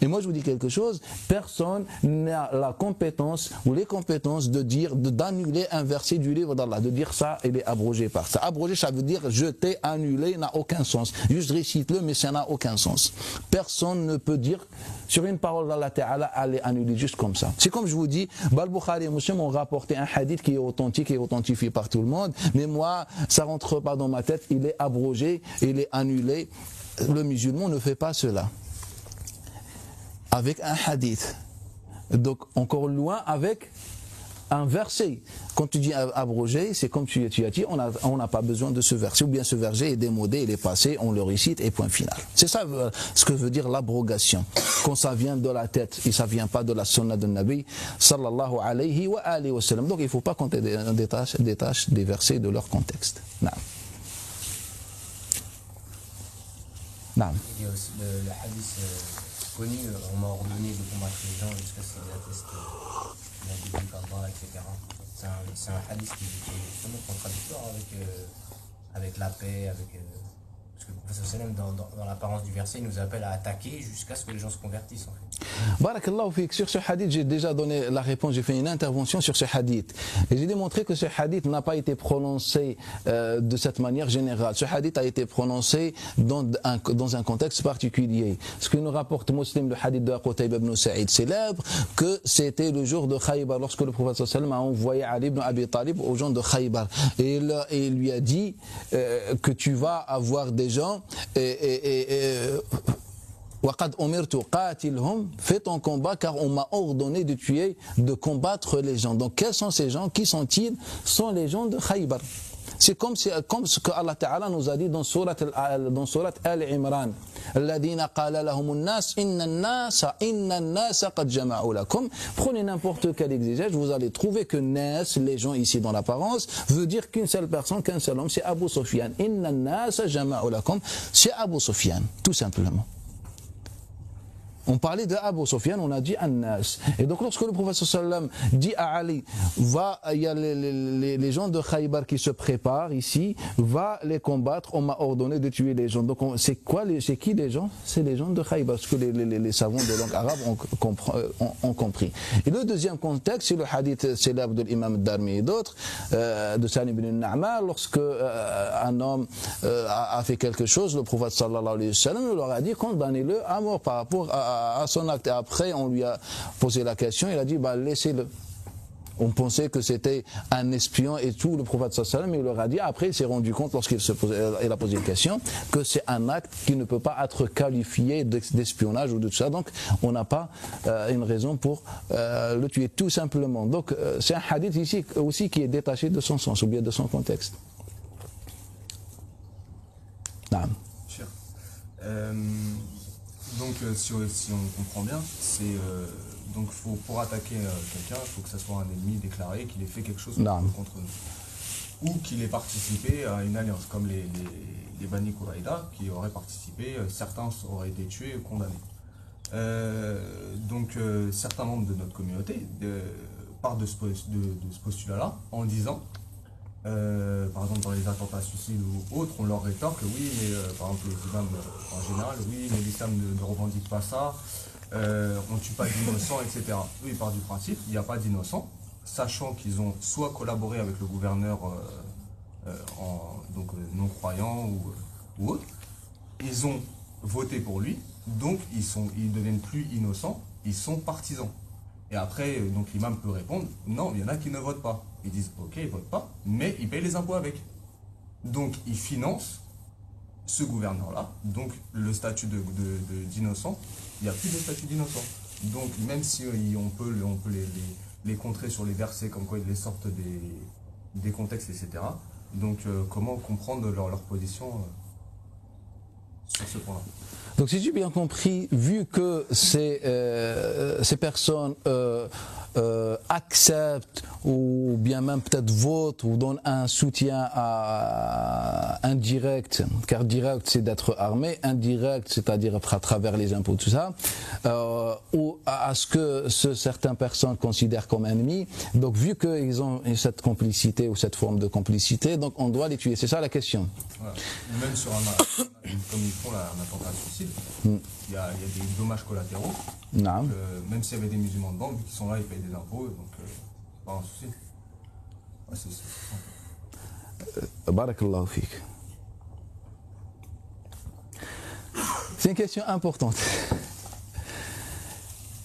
Et moi je vous dis quelque chose, personne n'a la compétence ou les compétences de dire, d'annuler un verset du livre d'Allah, de dire ça il est abrogé par ça. Abrogé ça veut dire jeter, annuler, n'a aucun sens. Juste récite-le mais ça n'a aucun sens. Personne ne peut dire sur une parole d'Allah Ta'ala elle est annulée juste comme ça. C'est comme je vous dis, Al-Bukhari et Muslim ont rapporté un hadith qui est authentique et authentifié par tout le monde, mais moi ça rentre pas dans ma tête, il est abrogé, il est annulé. Le musulman ne fait pas cela. Avec un hadith. Donc encore loin avec un verset. Quand tu dis abrogé, c'est comme tu as dit, on n'a pas besoin de ce verset. Ou bien ce verset est démodé, il est passé, on le récite et point final. C'est ça ce que veut dire l'abrogation. Quand ça vient de la tête et ça vient pas de la sunna de Nabi sallallahu alayhi wa alihi wa sallam. Donc il ne faut pas compter des versets de leur contexte. Naam. Naam. Il y a aussi le hadith connu, on m'a ordonné de combattre les gens jusqu'à ce qu'ils attestent la Bible par Allah, etc. C'est un hadith qui est justement contradictoire avec la paix, avec Parce que le professeur Sallam, dans l'apparence du verset, il nous appelle à attaquer jusqu'à ce que les gens se convertissent en fait. Barakallahu fik. Sur ce hadith, j'ai déjà donné la réponse, j'ai fait une intervention sur ce hadith. Et j'ai démontré que ce hadith n'a pas été prononcé de cette manière générale. Ce hadith a été prononcé dans un contexte particulier. Ce que nous rapporte Muslim, le hadith de Qutayba ibn Sa'id célèbre, que c'était le jour de Khaybar, lorsque le prophète sallallahu alayhi wa sallam a envoyé Ali ibn Abi Talib aux gens de Khaybar. Et il lui a dit que tu vas avoir des gens وَقَدْ أُمِرْتُ قَاتِلْهُمْ, fais ton combat car on m'a ordonné de tuer, de combattre les gens. Donc quels sont ces gens? Qui sont-ils? Sont les gens de Khaybar. C'est comme ce que Allah Ta'ala nous a dit dans Surat Al-Imran. الَّذِينَ قَالَ لَهُمُ النَّاسِ إِنَّ النَّاسَ قَدْ جَمَعُوا لَكُمْ. Prenez n'importe quel exégèse, vous allez trouver que Nas, les gens ici dans l'apparence, veut dire qu'une seule personne, qu'un seul homme, c'est Abu Sufyan. إِنَّ النَّاسَ جَمَعُوا لَكُمْ, c'est Abu Sufyan, tout simplement. On parlait de Abu Sufyan, on a dit An-Nas. Et donc lorsque le prophète sallam dit à Ali, il y a les gens de Khaybar qui se préparent ici, va les combattre, on m'a ordonné de tuer les gens. Donc c'est qui les gens? C'est les gens de Khaybar, parce que les savants de langue arabe ont compris. Et le deuxième contexte, c'est le hadith célèbre de l'imam Darmi et d'autres, de Salim ibn Na'ma, lorsque un homme a fait quelque chose, le prophète sallallahu alayhi wa sallam leur a dit condamnez-le à mort par rapport à son acte. Et après, on lui a posé la question, il a dit laissez-le. On pensait que c'était un espion et tout, le prophète sallallahu alayhi wa sallam, il leur a dit, après il s'est rendu compte lorsqu'il a posé une question, que c'est un acte qui ne peut pas être qualifié d'espionnage ou de tout ça, donc on n'a pas une raison pour le tuer, tout simplement. Donc c'est un hadith ici aussi qui est détaché de son sens ou bien de son contexte. Naam. Donc si on comprend bien, c'est donc pour attaquer quelqu'un, il faut que ce soit un ennemi déclaré, qu'il ait fait quelque chose contre nous. Ou qu'il ait participé à une alliance, comme les Bani Quraïda qui auraient participé, certains auraient été tués ou condamnés. Donc certains membres de notre communauté partent de ce postulat-là en disant par exemple dans les attentats suicides ou autres, on leur rétorque oui, mais par exemple les imams en général, oui, mais l'islam ne revendique pas ça, on ne tue pas d'innocents, etc. Eux, ils partent du principe, il n'y a pas d'innocents, sachant qu'ils ont soit collaboré avec le gouverneur donc non-croyant ou autre, ils ont voté pour lui, donc ils deviennent plus innocents, ils sont partisans. Et après, donc l'imam peut répondre, non, il y en a qui ne votent pas. Ils disent, ok, ils ne votent pas, mais ils payent les impôts avec. Donc ils financent ce gouverneur-là, donc le statut d'innocent, il n'y a plus de statut d'innocent. Donc même si on peut les contrer sur les versets, comme quoi ils les sortent des contextes, etc. Donc comment comprendre leur position sur ce point-là? Donc si j'ai bien compris, vu que ces personnes acceptent ou bien même peut-être votent ou donnent un soutien indirect, car direct c'est d'être armé, indirect c'est-à-dire à travers les impôts, tout ça, ou à ce que certaines personnes considèrent comme ennemis, donc vu qu'ils ont cette complicité ou cette forme de complicité, donc on doit les tuer, c'est ça la question. Voilà. Même sur comme ils font un attentat suicide, il y a des dommages collatéraux. Même s'il y avait des musulmans dedans, vu qu'ils sont là, ils payent des impôts, donc c'est pas un souci. Ouais, Barakallahu fik. C'est une question importante.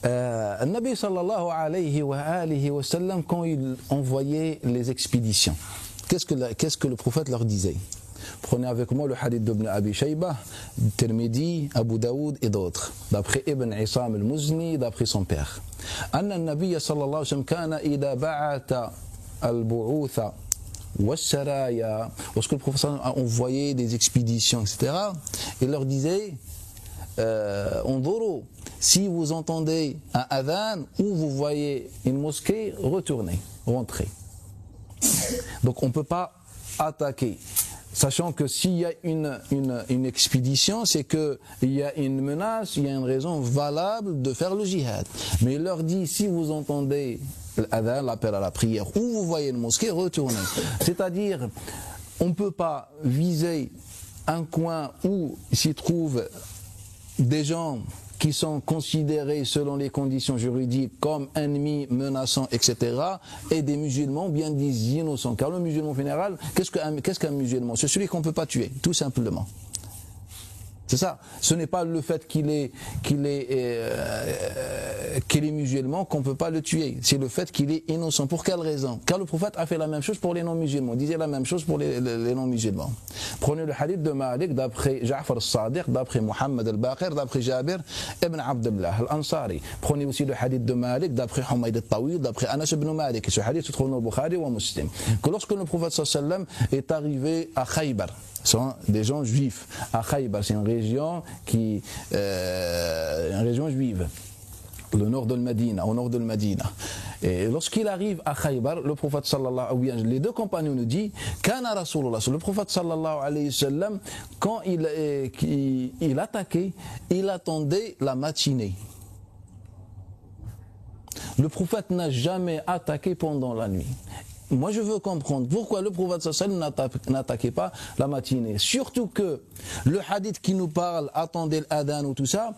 Nabi sallallahu alayhi wa sallam, quand il envoyait les expéditions, qu'est-ce que le prophète leur disait? Prenez avec moi le hadith d'Ibn Abi Shayba, Tirmidhi, Abu Daoud et d'autres. D'après Ibn Isam al-Muzni, d'après son père. Anna an-Nabiy sallallahu alayhi wa sallam kana idha ba'ata al-bu'utha was-saraya. Lorsque le prophète a envoyé des expéditions, etc., il leur disait Ondoro, si vous entendez un adhan ou vous voyez une mosquée, retournez, rentrez. Donc on ne peut pas attaquer. Sachant que s'il y a une expédition, c'est qu'il y a une menace, il y a une raison valable de faire le jihad. Mais il leur dit, si vous entendez l'adhan, l'appel à la prière, ou vous voyez une mosquée, retournez. C'est-à-dire, on ne peut pas viser un coin où s'y trouvent des gens qui sont considérés selon les conditions juridiques comme ennemis, menaçants, etc. et des musulmans bien des innocents. Car le musulman général, qu'est-ce qu'un musulman? C'est celui qu'on ne peut pas tuer, tout simplement. C'est ça. Ce n'est pas le fait qu'il est musulman qu'on ne peut pas le tuer. C'est le fait qu'il est innocent. Pour quelle raison? Car le prophète a fait la même chose pour les non-musulmans. Il disait la même chose pour les non-musulmans. Prenez le hadith de Malik d'après Ja'far al-Sadiq, d'après Muhammad al-Baqir, d'après Jabir ibn Abdullah al-Ansari. Prenez aussi le hadith de Malik d'après Humayd al-Tawil, d'après Anas ibn Malik. Ce hadith se trouve dans le Bukhari ou Muslim. Que lorsque le prophète sallallahu alayhi wa sallam est arrivé à Khaybar, ce sont des gens juifs. À Khaybar, c'est une région juive, le nord de Médina, au nord de Médina. Et lorsqu'il arrive à Khaybar, le prophète sallallahu alayhi wa sallam, les deux compagnons nous disent, Kana Rasulullah, le prophète sallallahu alayhi wa sallam, quand il attaquait, il attendait la matinée. Le prophète n'a jamais attaqué pendant la nuit. Moi, je veux comprendre pourquoi le prophète sallallahu alayhi wa sallam n'attaquait pas la matinée. Surtout que le hadith qui nous parle, attendez l'adhan ou tout ça,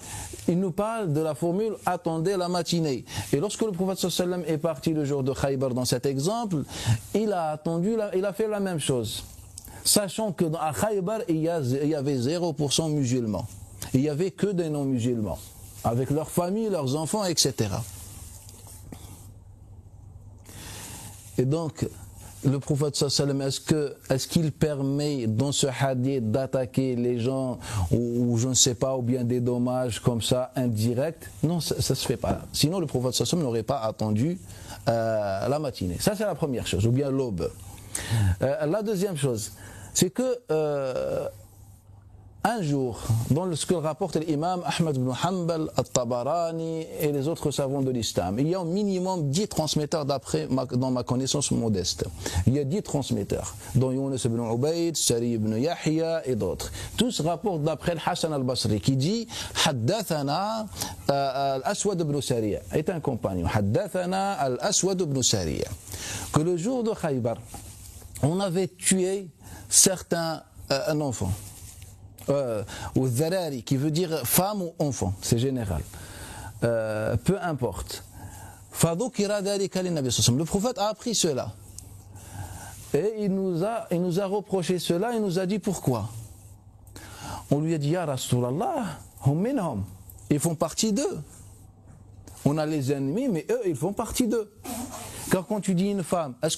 il nous parle de la formule attendez la matinée. Et lorsque le prophète sallallahu alayhi wa sallam est parti le jour de Khaybar dans cet exemple, il a fait la même chose. Sachant que à Khaybar, il y avait 0% musulmans. Il n'y avait que des non-musulmans, avec leurs familles, leurs enfants, etc. Et donc, le prophète sallallahu alayhi wa sallam, est-ce qu'il permet dans ce hadith d'attaquer les gens ou je ne sais pas, ou bien des dommages comme ça, indirects? Non, ça ne se fait pas. Sinon, le prophète sallallahu alayhi wa sallam n'aurait pas attendu la matinée. Ça, c'est la première chose, ou bien l'aube. La deuxième chose, c'est que un jour, dans ce que rapporte l'imam Ahmad ibn Hanbal, al-Tabarani et les autres savants de l'islam, il y a au minimum 10 transmetteurs dans ma connaissance modeste. Il y a 10 transmetteurs, dont Yunus ibn Ubayd, Sari ibn Yahya et d'autres. Tous rapportent d'après Hassan al-Basri qui dit Haddathana al-Aswad ibn Sariya, est un compagnon. Haddathana al-Aswad ibn Sariya. Que le jour de Khaybar, on avait tué certains enfants. Ou dharari, qui veut dire femme ou enfant, c'est général. Peu importe. Le prophète a appris cela. Et il nous a reproché cela, il nous a dit pourquoi. On lui a dit, Ya Rasulallah, hum minhum. Ils font partie d'eux. On a les ennemis, mais eux, ils font partie d'eux. Car quand tu dis une femme, est-ce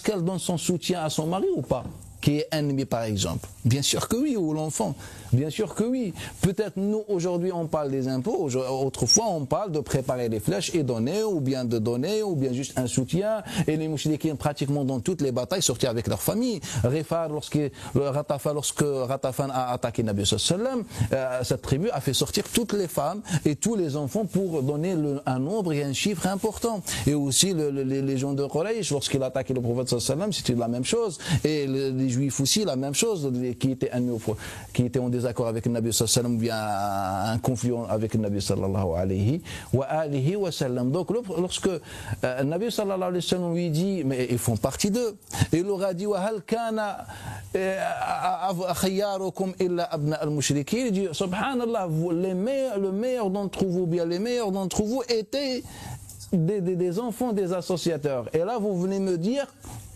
qu'elle donne son soutien à son mari ou pas, qui est ennemi par exemple? Bien sûr que oui, ou l'enfant. Bien sûr que oui. Peut-être nous aujourd'hui on parle des impôts, autrefois on parle de préparer les flèches et donner, ou bien de donner, ou bien juste un soutien. Et les mouchliquins pratiquement dans toutes les batailles sortaient avec leur famille. Rifar, lorsque Ratafan a attaqué Nabi sallallahu alayhi wa sallam, cette tribu a fait sortir toutes les femmes et tous les enfants pour donner un nombre et un chiffre important. Et aussi les gens de Quraysh, lorsqu'il a attaqué le prophète sallallahu alayhi wa sallam, c'était la même chose. Et les juifs aussi, la même chose, qui étaient en désaccord avec le Nabi sallallahu alayhi wa sallam, ou bien un conflit avec le Nabi sallallahu alayhi wa sallam. Donc lorsque le Nabi sallallahu alayhi wa sallam lui dit mais ils font partie d'eux, il leur a dit wa hal kana khayyarukum illa abna al-mushrikin, il dit subhanallah, le meilleur d'entre vous, bien les meilleurs d'entre vous étaient des enfants des associateurs. Et là vous venez me dire,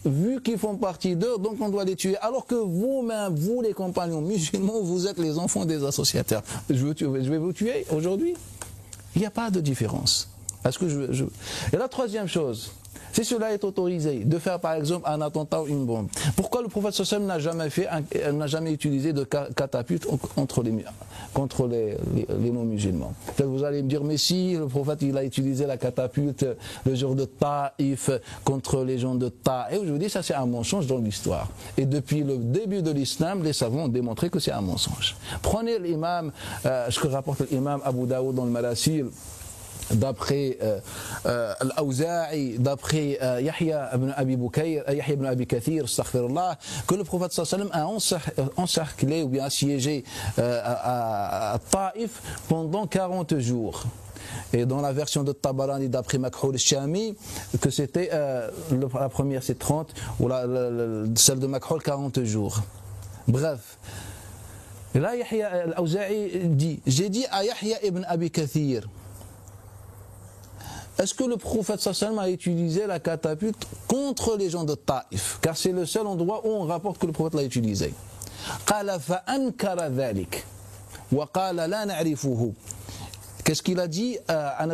vu qu'ils font partie d'eux, donc on doit les tuer. Alors que vous-même, vous les compagnons musulmans, vous êtes les enfants des associateurs. Je vais vous tuer aujourd'hui? Il n'y a pas de différence. Est-ce que Et la troisième chose, si cela est autorisé, de faire par exemple un attentat ou une bombe, pourquoi le prophète sallallahu alayhi wa sallam n'a jamais utilisé de catapulte contre les non-musulmans? Peut-être vous allez me dire, mais si le prophète il a utilisé la catapulte le jour de Taïf contre les gens de Taïf, je vous dis ça c'est un mensonge dans l'histoire. Et depuis le début de l'islam, les savants ont démontré que c'est un mensonge. Prenez l'imam, ce que rapporte l'imam Abu Daoud dans le Marasil, d'après Al-Awza'i, d'après Yahya ibn Abi Kathir, astaghfirullah, que le prophète sallallahu alayhi wa sallam a encerclé ou bien assiégé à Taïf pendant 40 jours. Et dans la version de Tabarani d'après Makhul al-Shami, que c'était la première c'est 30, ou celle de Makhul 40 jours. Bref. Et là, Yahya al-Awza'i dit, j'ai dit à Yahya ibn Abi Kathir, est-ce que le prophète sallallahu a utilisé la catapulte contre les gens de Taïf? Car c'est le seul endroit où on rapporte que le prophète l'a utilisé. قال فأنكر ذلك وقال لا نعرفه. Qu'est-ce qu'il a dit à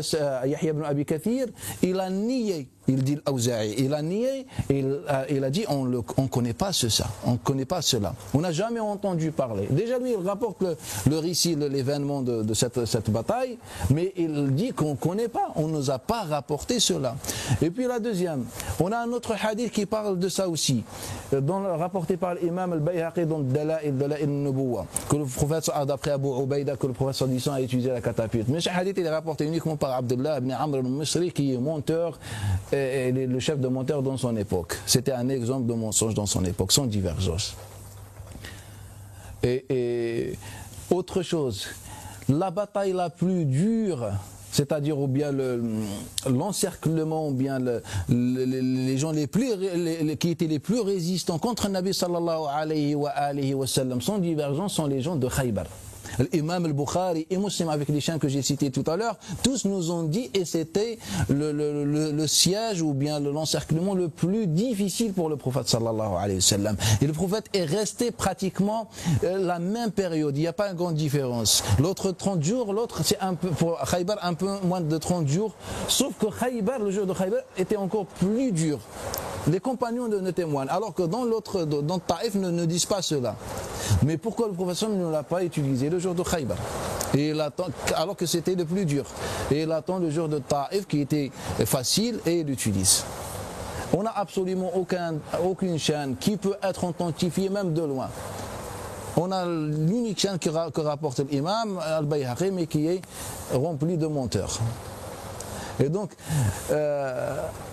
Yahya ibn Abi Kathir? Il a nié, il dit al-Awza'i, il a nié, il a dit on ne connaît pas ça, on ne connaît pas cela, on n'a jamais entendu parler. Déjà lui il rapporte le récit, l'événement de cette bataille, mais il dit qu'on ne connaît pas, on ne nous a pas rapporté cela. Et puis la deuxième, on a un autre hadith qui parle de ça aussi, rapporté par l'imam al-Bayhaqi dans Dala'il al-Nubuwwa, que le prophète, d'après Abu Ubaïda, que le prophète a utilisé la catapulte. Mais ce hadith il est rapporté uniquement par Abdullah ibn Amr al-Misri, qui est monteur et le chef de monteur dans son époque. C'était un exemple de mensonge dans son époque, sans divergence. Et autre chose, la bataille la plus dure, c'est-à-dire ou bien l'encerclement, ou bien les gens qui étaient les plus résistants contre le Nabi sallallahu alayhi wa sallam, sans divergence, sont les gens de Khaybar. L'imam al-Bukhari et Muslim, avec les chiens que j'ai cités tout à l'heure, tous nous ont dit, et c'était le siège ou bien l'encerclement le plus difficile pour le prophète sallallahu alayhi wa sallam. Et le prophète est resté pratiquement la même période, il n'y a pas une grande différence. L'autre 30 jours, l'autre c'est un peu, pour Khaybar un peu moins de 30 jours, sauf que Khaybar, le jour de Khaybar était encore plus dur. Les compagnons ne témoignent, alors que dans Taïf ne disent pas cela. Mais pourquoi le prophète ne l'a pas utilisé le jour de Khaybar, et il attend, alors que c'était le plus dur, et il attend le jour de Taïf qui était facile et il l'utilise. On n'a absolument aucune chaîne qui peut être authentifiée même de loin. On a l'unique chaîne que rapporte l'imam al-Bayhaqi, mais qui est remplie de menteurs. Et donc,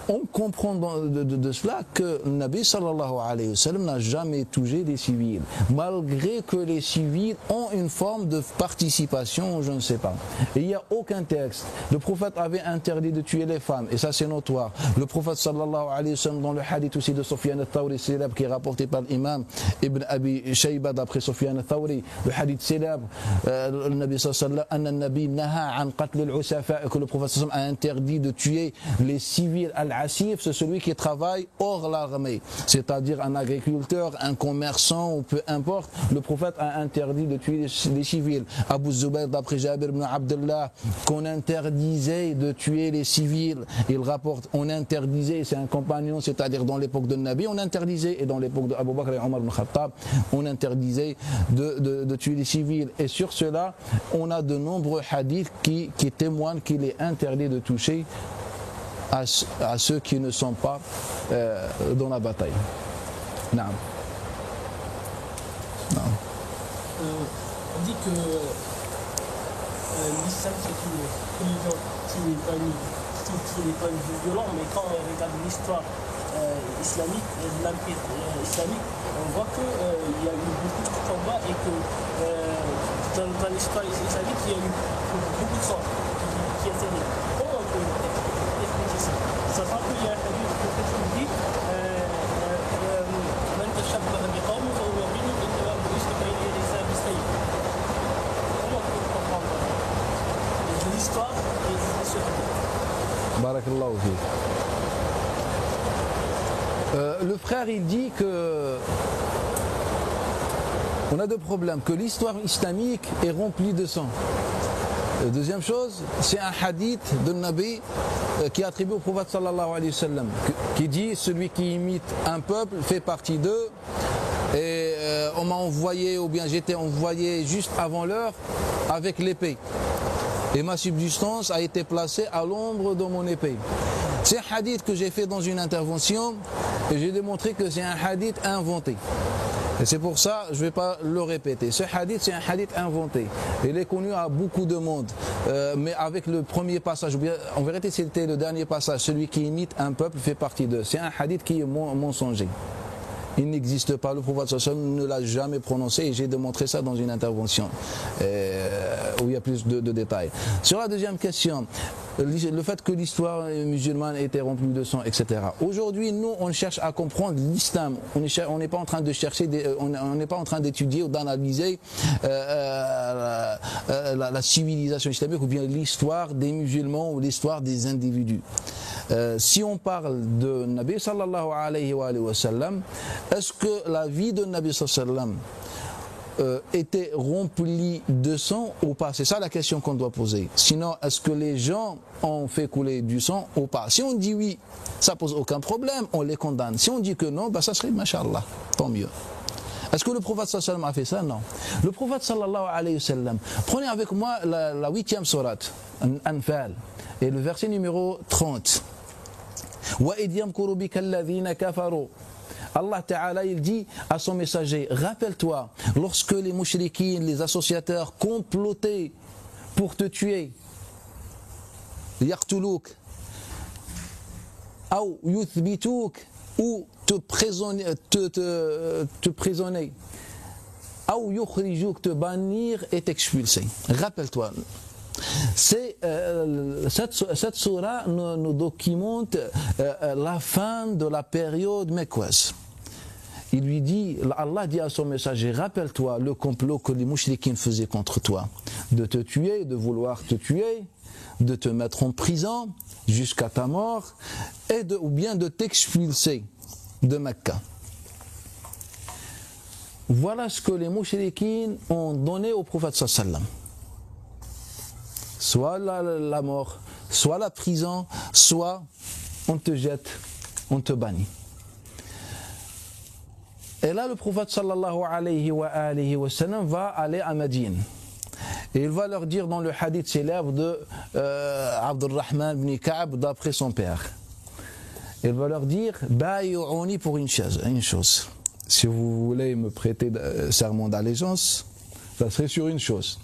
on comprend de cela que le Nabi sallallahu alayhi wa sallam n'a jamais touché les civils, malgré que les civils ont une forme de participation, je ne sais pas. Et il n'y a aucun texte. Le prophète avait interdit de tuer les femmes, et ça c'est notoire. Le prophète sallallahu alayhi wa sallam, dans le hadith aussi de Sufyan al-Thawri célèbre, qui est rapporté par l'imam Ibn Abi Shayba d'après Sufyan al-Thawri, le hadith célèbre, le Nabi sallallahu alayhi wa sallam, Nabi naha an qatl al-usafa, que le prophète sallallahu alayhi wa sallam a interdit de tuer les civils. Al-Asif, c'est celui qui travaille hors l'armée, c'est-à-dire un agriculteur, un commerçant ou peu importe. Le prophète a interdit de tuer les civils. Abu Zubayr, d'après Jabir ibn Abdullah, qu'on interdisait de tuer les civils. Il rapporte, on interdisait, c'est un compagnon, c'est-à-dire dans l'époque de Nabi, on interdisait, et dans l'époque de Abu Bakr et Omar ibn Khattab, on interdisait de tuer les civils. Et sur cela, on a de nombreux hadiths qui témoignent qu'il est interdit de toucher à ceux qui ne sont pas dans la bataille. Naam. Naam. On dit que l'islam c'est une religion qui n'est pas violent, mais quand on regarde l'histoire islamique, de l'empire islamique, on voit qu'il y a eu beaucoup de combats et que dans l'histoire islamique, il y a eu beaucoup de sang qui a été. Comment on peut expliquer ça? Sachant qu'il y a un hadith de prophète qui dit من تشبه بقوم فهو منهم إنما بعثت بين يدي السيف. Comment on peut comprendre l'histoire et ce hadith? Barakallahu fi. Le frère il dit que on a deux problèmes, que l'histoire islamique est remplie de sang. Deuxième chose, c'est un hadith de Nabi qui est attribué au prophète sallallahu alayhi wa sallam, qui dit celui qui imite un peuple fait partie d'eux, et on m'a envoyé, ou bien j'étais envoyé juste avant l'heure avec l'épée, et ma subsistance a été placée à l'ombre de mon épée. C'est un hadith que j'ai fait dans une intervention et j'ai démontré que c'est un hadith inventé. Et c'est pour ça, je ne vais pas le répéter. Ce hadith, c'est un hadith inventé. Il est connu à beaucoup de monde. Mais avec le premier passage, en vérité c'était le dernier passage, celui qui imite un peuple fait partie d'eux. C'est un hadith qui est mensonger. Il n'existe pas, le prophète sallallahu alayhi wa sallam ne l'a jamais prononcé, et j'ai démontré ça dans une intervention. où il y a plus de détails. Sur la deuxième question, le fait que l'histoire musulmane était remplie de sang, etc. Aujourd'hui, nous, on cherche à comprendre l'islam. On n'est pas en train de chercher, on n'est pas en train d'étudier ou d'analyser la civilisation islamique ou bien l'histoire des musulmans ou l'histoire des individus. Si on parle de Nabi sallallahu alayhi wa sallam, est-ce que la vie de Nabi sallallahu alayhi wa sallam était remplie de sang ou pas? C'est ça la question qu'on doit poser. Sinon, est-ce que les gens ont fait couler du sang ou pas? Si on dit oui, ça pose aucun problème, on les condamne. Si on dit que non, ça serait mashallah, tant mieux. Est-ce que le prophète sallallahu alayhi wa sallam a fait ça? Non. Le prophète sallallahu alayhi wa sallam, prenez avec moi la 8e sourate, Anfal, et le verset numéro 30. وَإِذْ يَمْكُرُ بِكَ الَّذِينَ كَفَرُوا. Allah Ta'ala, il dit à son messager, rappelle-toi, lorsque les mouchriquins, les associateurs complotaient pour te tuer, يَقْتُلُوك أَوْ يُثْبِتُوك, ou te prisonner, أَوْ يُخْرِجُوك, te bannir et t'expulser. Rappelle-toi. Cette sourate nous documente la fin de la période mecquoise. Il lui dit, Allah dit à son messager, rappelle-toi le complot que les mouchriquins faisaient contre toi, de te tuer, de vouloir te tuer, de te mettre en prison jusqu'à ta mort, ou bien de t'expulser de Mecca. Voilà ce que les mouchriquins ont donné au prophète sallallahu alayhi wa sallam. Soit la mort, soit la prison, soit on te jette, on te bannit. Et là, le prophète sallallahu alayhi wa sallam va aller à Médine. Et il va leur dire dans le hadith célèbre de Abdurrahman ibn Ka'b d'après son père. Il va leur dire, bay'uni pour une chose. Si vous voulez me prêter serment d'allégeance, ça serait sur une chose.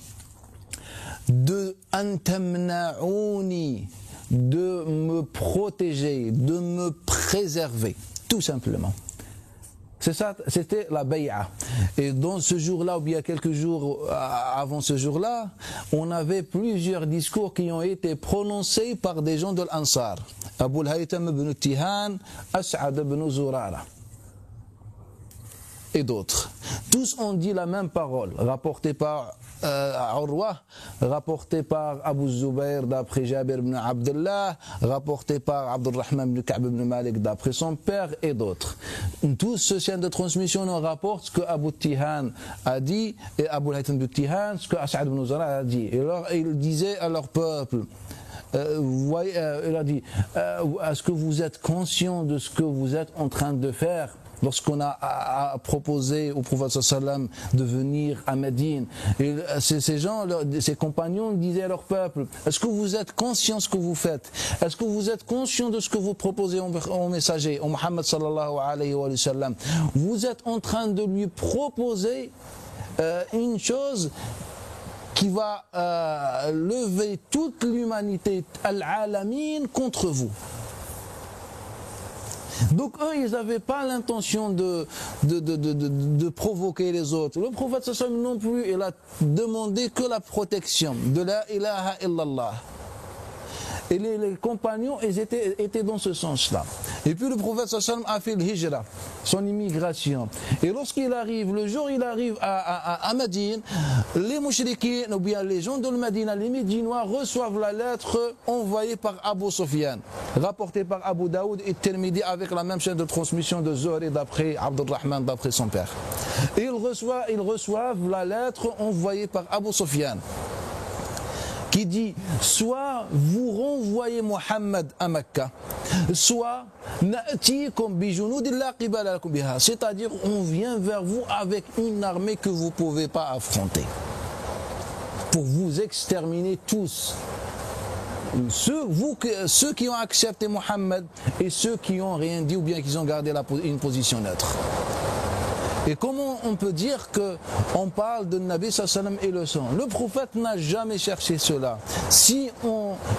De antamna'uni, de me protéger, de me préserver, tout simplement. C'est ça, c'était la bay'a. Et dans ce jour-là, ou bien quelques jours avant ce jour-là, on avait plusieurs discours qui ont été prononcés par des gens de l'Ansar. Abu al-Haytham ibn Tihan, As'ad ibn Zurara et d'autres. Tous ont dit la même parole, rapportée par Urwa, rapportée par Abu Zubayr d'après Jabir ibn Abdullah, rapportée par Abdurrahman ibn Ka'b ibn Malik d'après son père et d'autres. Tous ce chaîne de transmission nous rapporte ce que Abu Tihan a dit et Abu al-Haytham ibn Tihan, ce que As'ad ibn Zurara a dit. Et alors il disait à leur peuple, il a dit, est-ce que vous êtes conscient de ce que vous êtes en train de faire? Lorsqu'on a proposé au prophète sallam de venir à Médine, et ces gens, ces compagnons disaient à leur peuple, est-ce que vous êtes conscients de ce que vous faites? Est-ce que vous êtes conscients de ce que vous proposez au messager, au Muhammad sallallahu alayhi wa sallam? Vous êtes en train de lui proposer une chose qui va lever toute l'humanité, al-alamin, contre vous. Donc eux, ils n'avaient pas l'intention de provoquer les autres. Le prophète sallam non plus, il a demandé que la protection de la ilaha illallah. Et les compagnons, ils étaient dans ce sens-là. Et puis le prophète sallam a fait l'hijra, son immigration. Et lorsqu'il arrive, le jour où il arrive à Médine, les mouchriquins, ou bien les gens de Médine, les Médinois, reçoivent la lettre envoyée par Abu Sufyan, rapportée par Abu Daoud et Tirmidhi avec la même chaîne de transmission de Zuhri d'après Abdurrahman, d'après son père. Et ils reçoivent la lettre envoyée par Abu Sufyan, qui dit, soit vous renvoyez Muhammad à Mecca, soit c'est-à-dire on vient vers vous avec une armée que vous ne pouvez pas affronter, pour vous exterminer tous. Ceux qui ont accepté Muhammad et ceux qui n'ont rien dit ou bien qui ont gardé une position neutre. Et comment on peut dire qu'on parle de Nabi sallam et le sang? Le prophète n'a jamais cherché cela. Si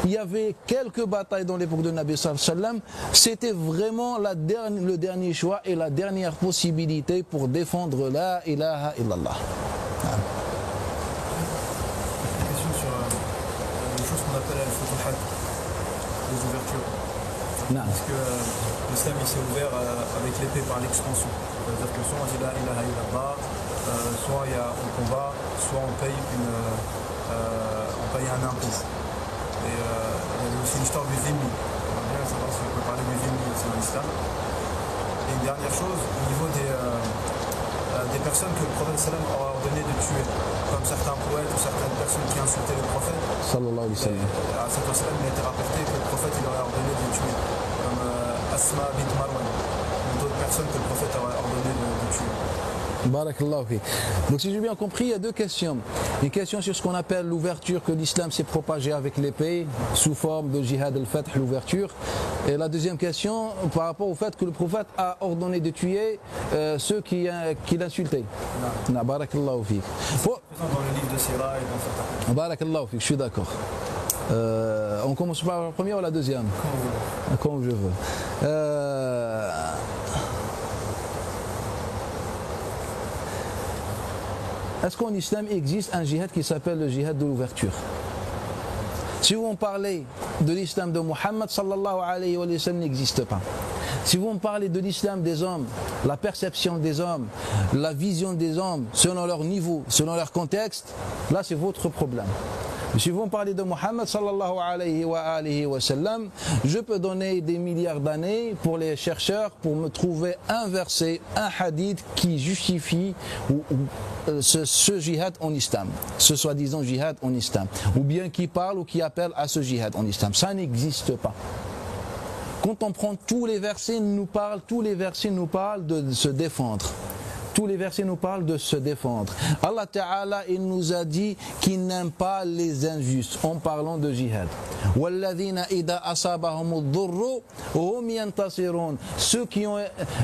il y avait quelques batailles dans l'époque de Nabi sallam, c'était vraiment le dernier choix et la dernière possibilité pour défendre la ilaha illallah. La question al-futuhat, les ouvertures. Non. Parce que l'islam il s'est ouvert avec l'épée par l'expansion. C'est-à-dire que soit on dit la ilaha illallah, soit on combat, soit on paye un impôt. Et il y a aussi l'histoire du zimmi. On va bien savoir si on peut parler du zimmi aussi dans l'islam. Et une dernière chose, au niveau des personnes que le prophète sallam aura ordonné de tuer, comme certains poètes ou certaines personnes qui insultaient le prophète. Sallallahu alayhi wa sallam. À cette sallam, il a été rapporté que le prophète il aurait ordonné de tuer, comme Asma bint Marwan, ou d'autres personnes que le prophète aurait ordonné de tuer. Barakallahu fi. Donc si j'ai bien compris, il y a deux questions. Une question sur ce qu'on appelle l'ouverture, que l'islam s'est propagé avec l'épée, sous forme de jihad al-fath, l'ouverture. Et la deuxième question, par rapport au fait que le prophète a ordonné de tuer ceux qui l'insultaient. Non. Barakallahu fi. Dans le livre de Sira et dans certains. Barakallahu fi, je suis d'accord. On commence par la première ou la deuxième? Comme je veux. Est-ce qu'en islam existe un jihad qui s'appelle le jihad de l'ouverture? Si vous me parlez de l'islam de Muhammad sallallahu alayhi wa sallam, n'existe pas. Si vous me parlez de l'islam des hommes, la perception des hommes, la vision des hommes, selon leur niveau, selon leur contexte, là c'est votre problème. Mais si vous me parlez de Muhammad sallallahu alayhi wa sallam, je peux donner des milliards d'années pour les chercheurs pour me trouver un verset, un hadith qui justifie ce jihad en islam, ce soi-disant jihad en islam, ou bien qui parle ou qui appelle à ce jihad en islam. Ça n'existe pas. Quand on prend tous les versets nous parlent de se défendre. Tous les versets nous parlent de se défendre. Allah Ta'ala, il nous a dit qu'il n'aime pas les injustes en parlant de jihad. Ceux qui ont,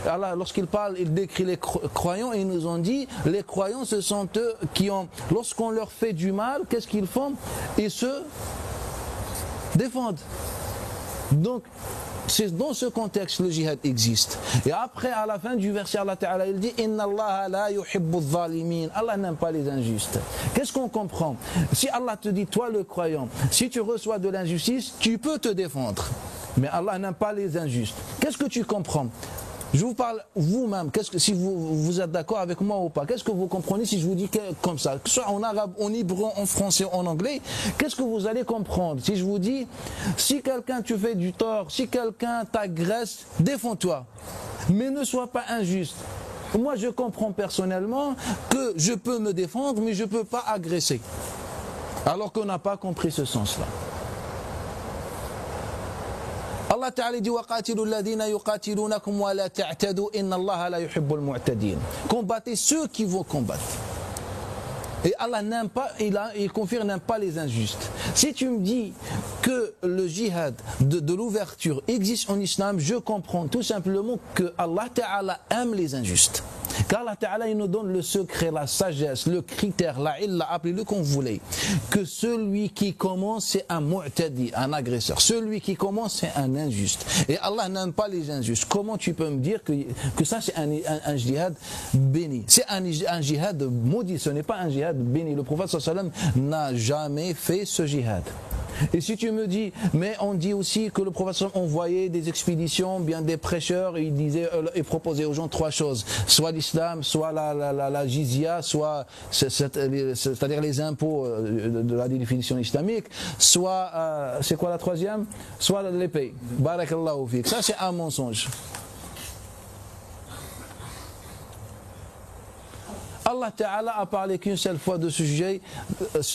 Allah, lorsqu'il parle, il décrit les croyants et ils nous ont dit, les croyants ce sont eux qui ont, lorsqu'on leur fait du mal, qu'est-ce qu'ils font? Ils se défendent. Donc, c'est dans ce contexte que le jihad existe. Et après, à la fin du verset, Allah Ta'ala, il dit Inna Allah la yuhibbu adh-dhalimin. Allah n'aime pas les injustes. Qu'est-ce qu'on comprend? Si Allah te dit, toi le croyant, si tu reçois de l'injustice, tu peux te défendre. Mais Allah n'aime pas les injustes. Qu'est-ce que tu comprends? Je vous parle vous-même, si vous êtes d'accord avec moi ou pas, qu'est-ce que vous comprenez si je vous dis comme ça, que ce soit en arabe, en hébreu, en français, en anglais, qu'est-ce que vous allez comprendre si je vous dis, si quelqu'un te fait du tort, si quelqu'un t'agresse, défends-toi, mais ne sois pas injuste. Moi je comprends personnellement que je peux me défendre, mais je ne peux pas agresser, alors qu'on n'a pas compris ce sens-là. Allah Ta'ala dit وَقَاتِلُوا الَّذِينَ يُقَاتِلُونَكُمْ وَلَا تَعْتَدُوا إِنَّ اللَّهَ لَا يُحِبُّ الْمُعْتَدِينَ. Combattez ceux qui vont combattre. Et Allah n'aime pas, il confirme, n'aime pas les injustes. Si tu me dis que le jihad de l'ouverture existe en islam, je comprends tout simplement que Allah Ta'ala aime les injustes. Car Allah Ta'ala, il nous donne le secret, la sagesse, le critère, la illa, appelez-le comme vous voulez. Que celui qui commence, c'est un mu'tadi, un agresseur. Celui qui commence, c'est un injuste. Et Allah n'aime pas les injustes. Comment tu peux me dire que ça, c'est un jihad béni? C'est un jihad maudit, ce n'est pas un jihad béni. Le prophète sallallahu alayhi wa sallam n'a jamais fait ce jihad. Et si tu me dis, mais on dit aussi que le prophète envoyait des expéditions, bien des prêcheurs, et il disait et proposait aux gens trois choses, soit l'islam, soit la jizya, soit c'est-à-dire les impôts de la définition islamique, soit c'est quoi la troisième? Soit l'épée. Barakallahu fik. Ça c'est un mensonge. Allah Ta'ala a parlé qu'une seule fois de ce sujet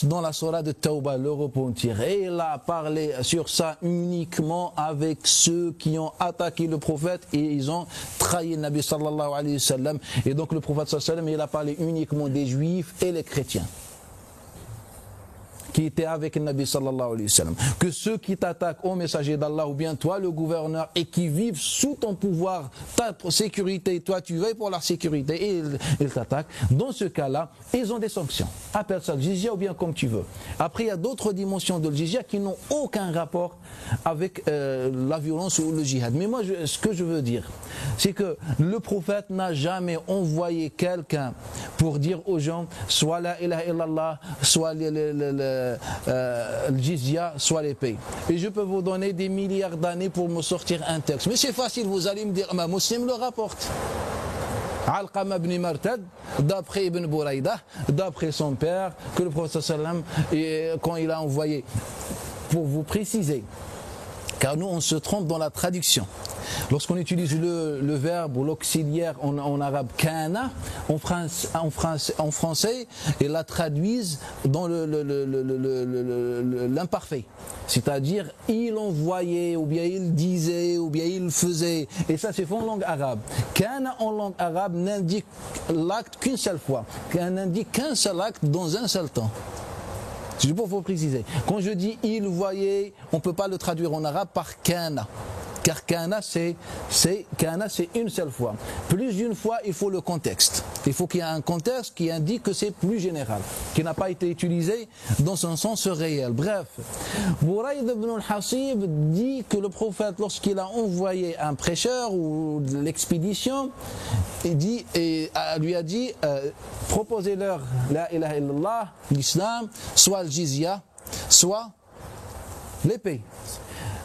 dans la surah de Tawbah, le repentir. Et il a parlé sur ça uniquement avec ceux qui ont attaqué le prophète et ils ont trahi le Nabi sallallahu alayhi wa sallam. Et donc le prophète sallallahu alayhi wa sallam, il a parlé uniquement des juifs et les chrétiens qui étaient avec le Nabi sallallahu alayhi wa sallam. Que ceux qui t'attaquent au messager d'Allah ou bien toi le gouverneur et qui vivent sous ton pouvoir, ta sécurité, toi tu veilles pour leur sécurité et ils t'attaquent, dans ce cas-là, ils ont des sanctions. Appelle ça le jizya ou bien comme tu veux. Après il y a d'autres dimensions de le jizya qui n'ont aucun rapport avec la violence ou le jihad. Mais moi ce que je veux dire, c'est que le prophète n'a jamais envoyé quelqu'un pour dire aux gens soit la ilaha illallah, soit le jizya, soit l'épée. Et je peux vous donner des milliards d'années pour me sortir un texte. Mais c'est facile, vous allez me dire, ma Muslim le rapporte. Alqama ibn Martad, d'après Ibn Bouraïda, d'après son père, que le prophète sallam, quand il a envoyé, pour vous préciser, car nous on se trompe dans la traduction. Lorsqu'on utilise le verbe ou l'auxiliaire en arabe kana, en français, ils la traduisent dans l'imparfait. C'est-à-dire, il envoyait, ou bien il disait, ou bien il faisait. Et ça, c'est en langue arabe. Kana en langue arabe n'indique l'acte qu'une seule fois. N'indique qu'un seul acte dans un seul temps. C'est pour vous préciser. Quand je dis il voyait, on ne peut pas le traduire en arabe par kana. Car kana c'est une seule fois. Plus d'une fois, il faut le contexte. Il faut qu'il y ait un contexte qui indique que c'est plus général, qui n'a pas été utilisé dans son sens réel. Bref, Burayd ibn al-Hasib dit que le prophète, lorsqu'il a envoyé un prêcheur ou l'expédition, lui a dit proposez-leur la ilaha illallah, l'islam, soit le jizya, soit l'épée.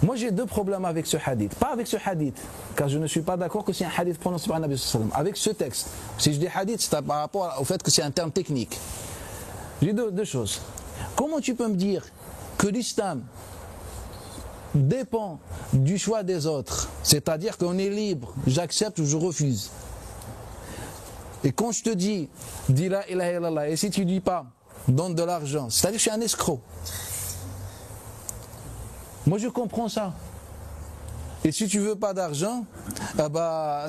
Moi j'ai deux problèmes avec ce hadith. Pas avec ce hadith, car je ne suis pas d'accord que c'est un hadith prononcé par le Nabi sallallahu alayhi wa sallam. Avec ce texte. Si je dis hadith, c'est par rapport au fait que c'est un terme technique. J'ai deux choses. Comment tu peux me dire que l'islam dépend du choix des autres? C'est-à-dire qu'on est libre, j'accepte ou je refuse. Et quand je te dis la ilaha illallah, et si tu ne dis pas, donne de l'argent, c'est-à-dire que je suis un escroc. Moi je comprends ça. Et si tu veux pas d'argent,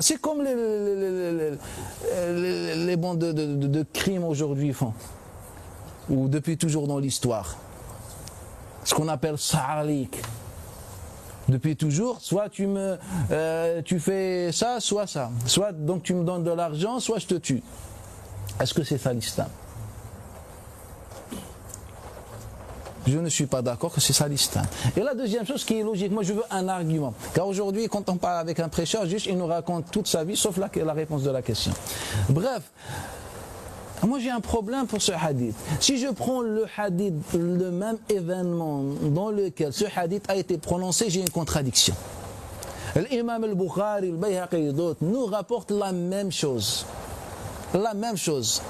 c'est comme les bandes de crimes aujourd'hui font, ou depuis toujours dans l'histoire. Ce qu'on appelle sa'alik. Depuis toujours, soit tu fais ça, soit ça. Soit donc tu me donnes de l'argent, soit je te tue. Est-ce que c'est ça l'islam? Je ne suis pas d'accord que c'est ça l'islam. Et la deuxième chose qui est logique, moi je veux un argument. Car aujourd'hui, quand on parle avec un prêcheur, juste il nous raconte toute sa vie, sauf la réponse de la question. Bref, moi j'ai un problème pour ce hadith. Si je prends le hadith, le même événement dans lequel ce hadith a été prononcé, j'ai une contradiction. L'imam al-Bukhari, al-Bayhaqi et d'autres nous rapportent la même chose. La même chose.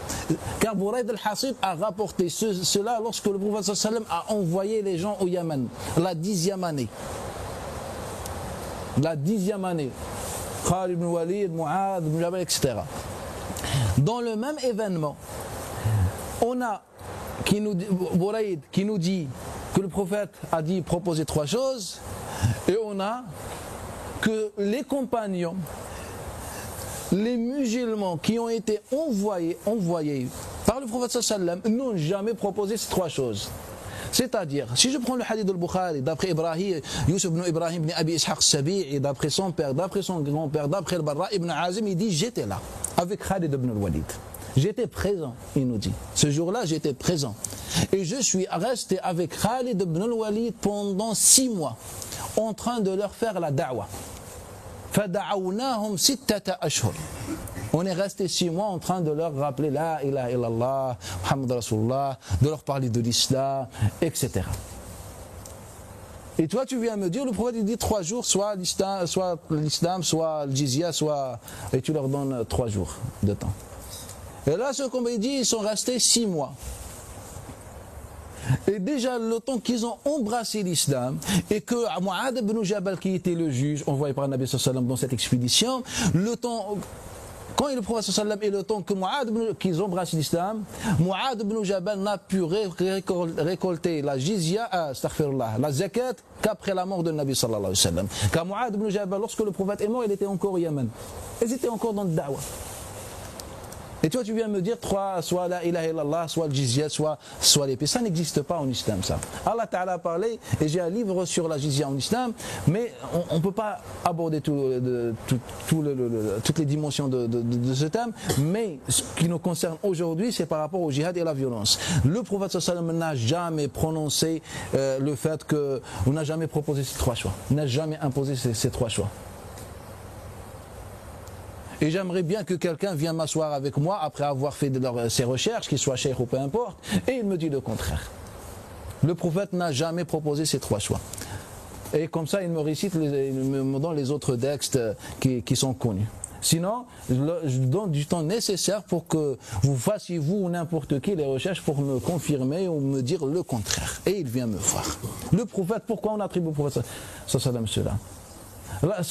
Car Burayd al-Hasib a rapporté cela lorsque le prophète sallam a envoyé les gens au Yémen, la 10e année. La 10e année. Khalid ibn Walid, Mu'adh ibn Jabal, etc. Dans le même événement, on a Burayd qui nous dit que le prophète a dit proposer trois choses, et on a que les compagnons, les musulmans qui ont été envoyés par le prophète sallam n'ont jamais proposé ces trois choses. C'est-à-dire, si je prends le hadith al-Bukhari, d'après Ibrahim, Yusuf ibn Ibrahim ibn Abi Ishaq Sabi'i, d'après son père, d'après son grand-père, d'après le Barra ibn Azim, il dit j'étais là, avec Khalid ibn al-Walid. J'étais présent, il nous dit. Ce jour-là, j'étais présent. Et je suis resté avec Khalid ibn al-Walid pendant 6 mois, en train de leur faire la da'wa. فَدَعَوْنَاهُمْ سِتَّةَ أَشْهُرٍ. On est resté 6 mois en train de leur rappeler la ilaha illallah, Muhammad Rasulullah, de leur parler de l'islam, etc. Et toi tu viens me dire, le prophète il dit 3 jours, soit l'islam, soit le jizya, soit... Et tu leur donnes 3 jours de temps. Et là ce qu'on m'a dit, ils sont restés 6 mois. Et déjà le temps qu'ils ont embrassé l'islam, et que Mu'adh ibn Jabal qui était le juge envoyé par le Nabi sallallahu alayhi wa sallam dans cette expédition, le temps, quand le prophète sallallahu alayhi wa sallam, et le temps que qu'ils embrassent l'islam, Mu'adh ibn Jabal n'a pu récolter la jizya, la zakat, qu'après la mort de Nabi sallallahu alayhi wa sallam. Car Mu'adh ibn Jabal, lorsque le prophète est mort, il était encore au Yémen. Ils étaient encore dans le da'wah. Et toi tu viens me dire soit la ilaha illallah, soit le jizya, soit l'épée. Ça n'existe pas en islam, ça. Allah Ta'ala a parlé, et j'ai un livre sur la jizya en islam, mais on ne peut pas aborder toutes les dimensions de ce thème, mais ce qui nous concerne aujourd'hui, c'est par rapport au jihad et la violence. Le prophète sallallahu alayhi wa sallam n'a jamais prononcé le fait que, on n'a jamais proposé ces 3 choix, n'a jamais imposé ces 3 choix. Et j'aimerais bien que quelqu'un vienne m'asseoir avec moi après avoir fait ses recherches, qu'il soit cheikh ou peu importe, et il me dit le contraire. Le prophète n'a jamais proposé ces 3 choix. Et comme ça, il me récite, il me donne les autres textes qui sont connus. Sinon, je donne du temps nécessaire pour que vous fassiez, vous ou n'importe qui, les recherches pour me confirmer ou me dire le contraire. Et il vient me voir. Le prophète, pourquoi on attribue au prophète sallam cela?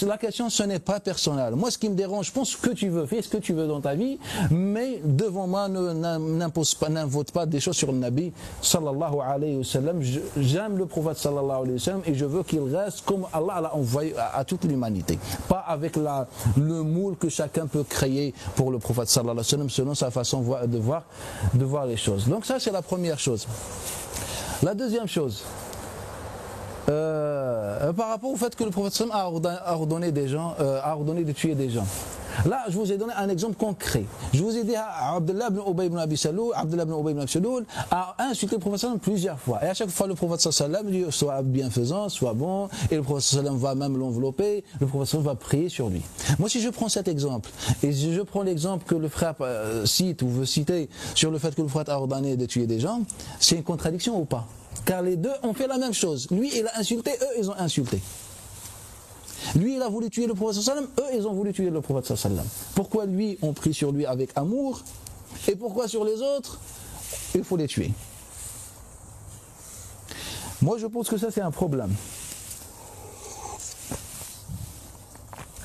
La question, ce n'est pas personnel. Moi, ce qui me dérange, pense ce que tu veux, fais ce que tu veux dans ta vie, mais devant moi, n'invote pas des choses sur le Nabi sallallahu alayhi wa sallam. J'aime le prophète sallallahu alayhi wa sallam et je veux qu'il reste comme Allah l'a envoyé à toute l'humanité. Pas avec le moule que chacun peut créer pour le prophète sallallahu alayhi wa sallam selon sa façon de voir les choses. Donc ça, c'est la première chose. La deuxième chose, par rapport au fait que le prophète a ordonné de tuer des gens. Là, je vous ai donné un exemple concret. Je vous ai dit Abdullah ibn Ubay ibn Abi Saloul a insulté le prophète plusieurs fois. Et à chaque fois, le prophète dit soit bienfaisant, soit bon. Et le prophète va même l'envelopper. Le prophète va prier sur lui. Moi, si je prends cet exemple, et je prends l'exemple que le frère cite ou veut citer sur le fait que le prophète a ordonné de tuer des gens, c'est une contradiction ou pas? Car les deux ont fait la même chose. Lui, il a insulté, eux, ils ont insulté. Lui, il a voulu tuer le prophète sallam, eux, ils ont voulu tuer le prophète sallam. Pourquoi lui, on prie sur lui avec amour, et pourquoi sur les autres, il faut les tuer? Moi, je pense que ça, c'est un problème.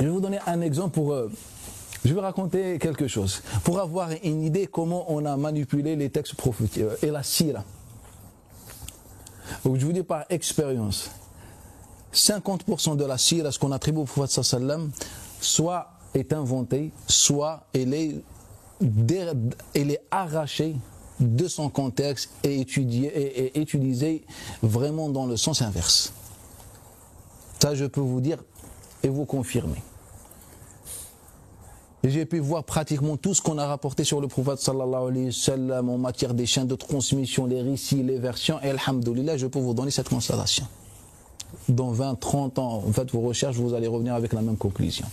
Je vais vous donner un exemple je vais raconter quelque chose, pour avoir une idée comment on a manipulé les textes prophétiques et la sira. Donc je vous dis par expérience, 50% de la sira, ce qu'on attribue au prophète sallam, soit est inventée, soit elle est arrachée de son contexte et utilisée vraiment dans le sens inverse. Ça, je peux vous dire et vous confirmer. Et j'ai pu voir pratiquement tout ce qu'on a rapporté sur le prophète sallallahu alayhi wa sallam en matière des chaînes de transmission, les récits, les versions, et alhamdoulilah, je peux vous donner cette constatation. Dans 20, 30 ans, faites vos recherches, vous allez revenir avec la même conclusion.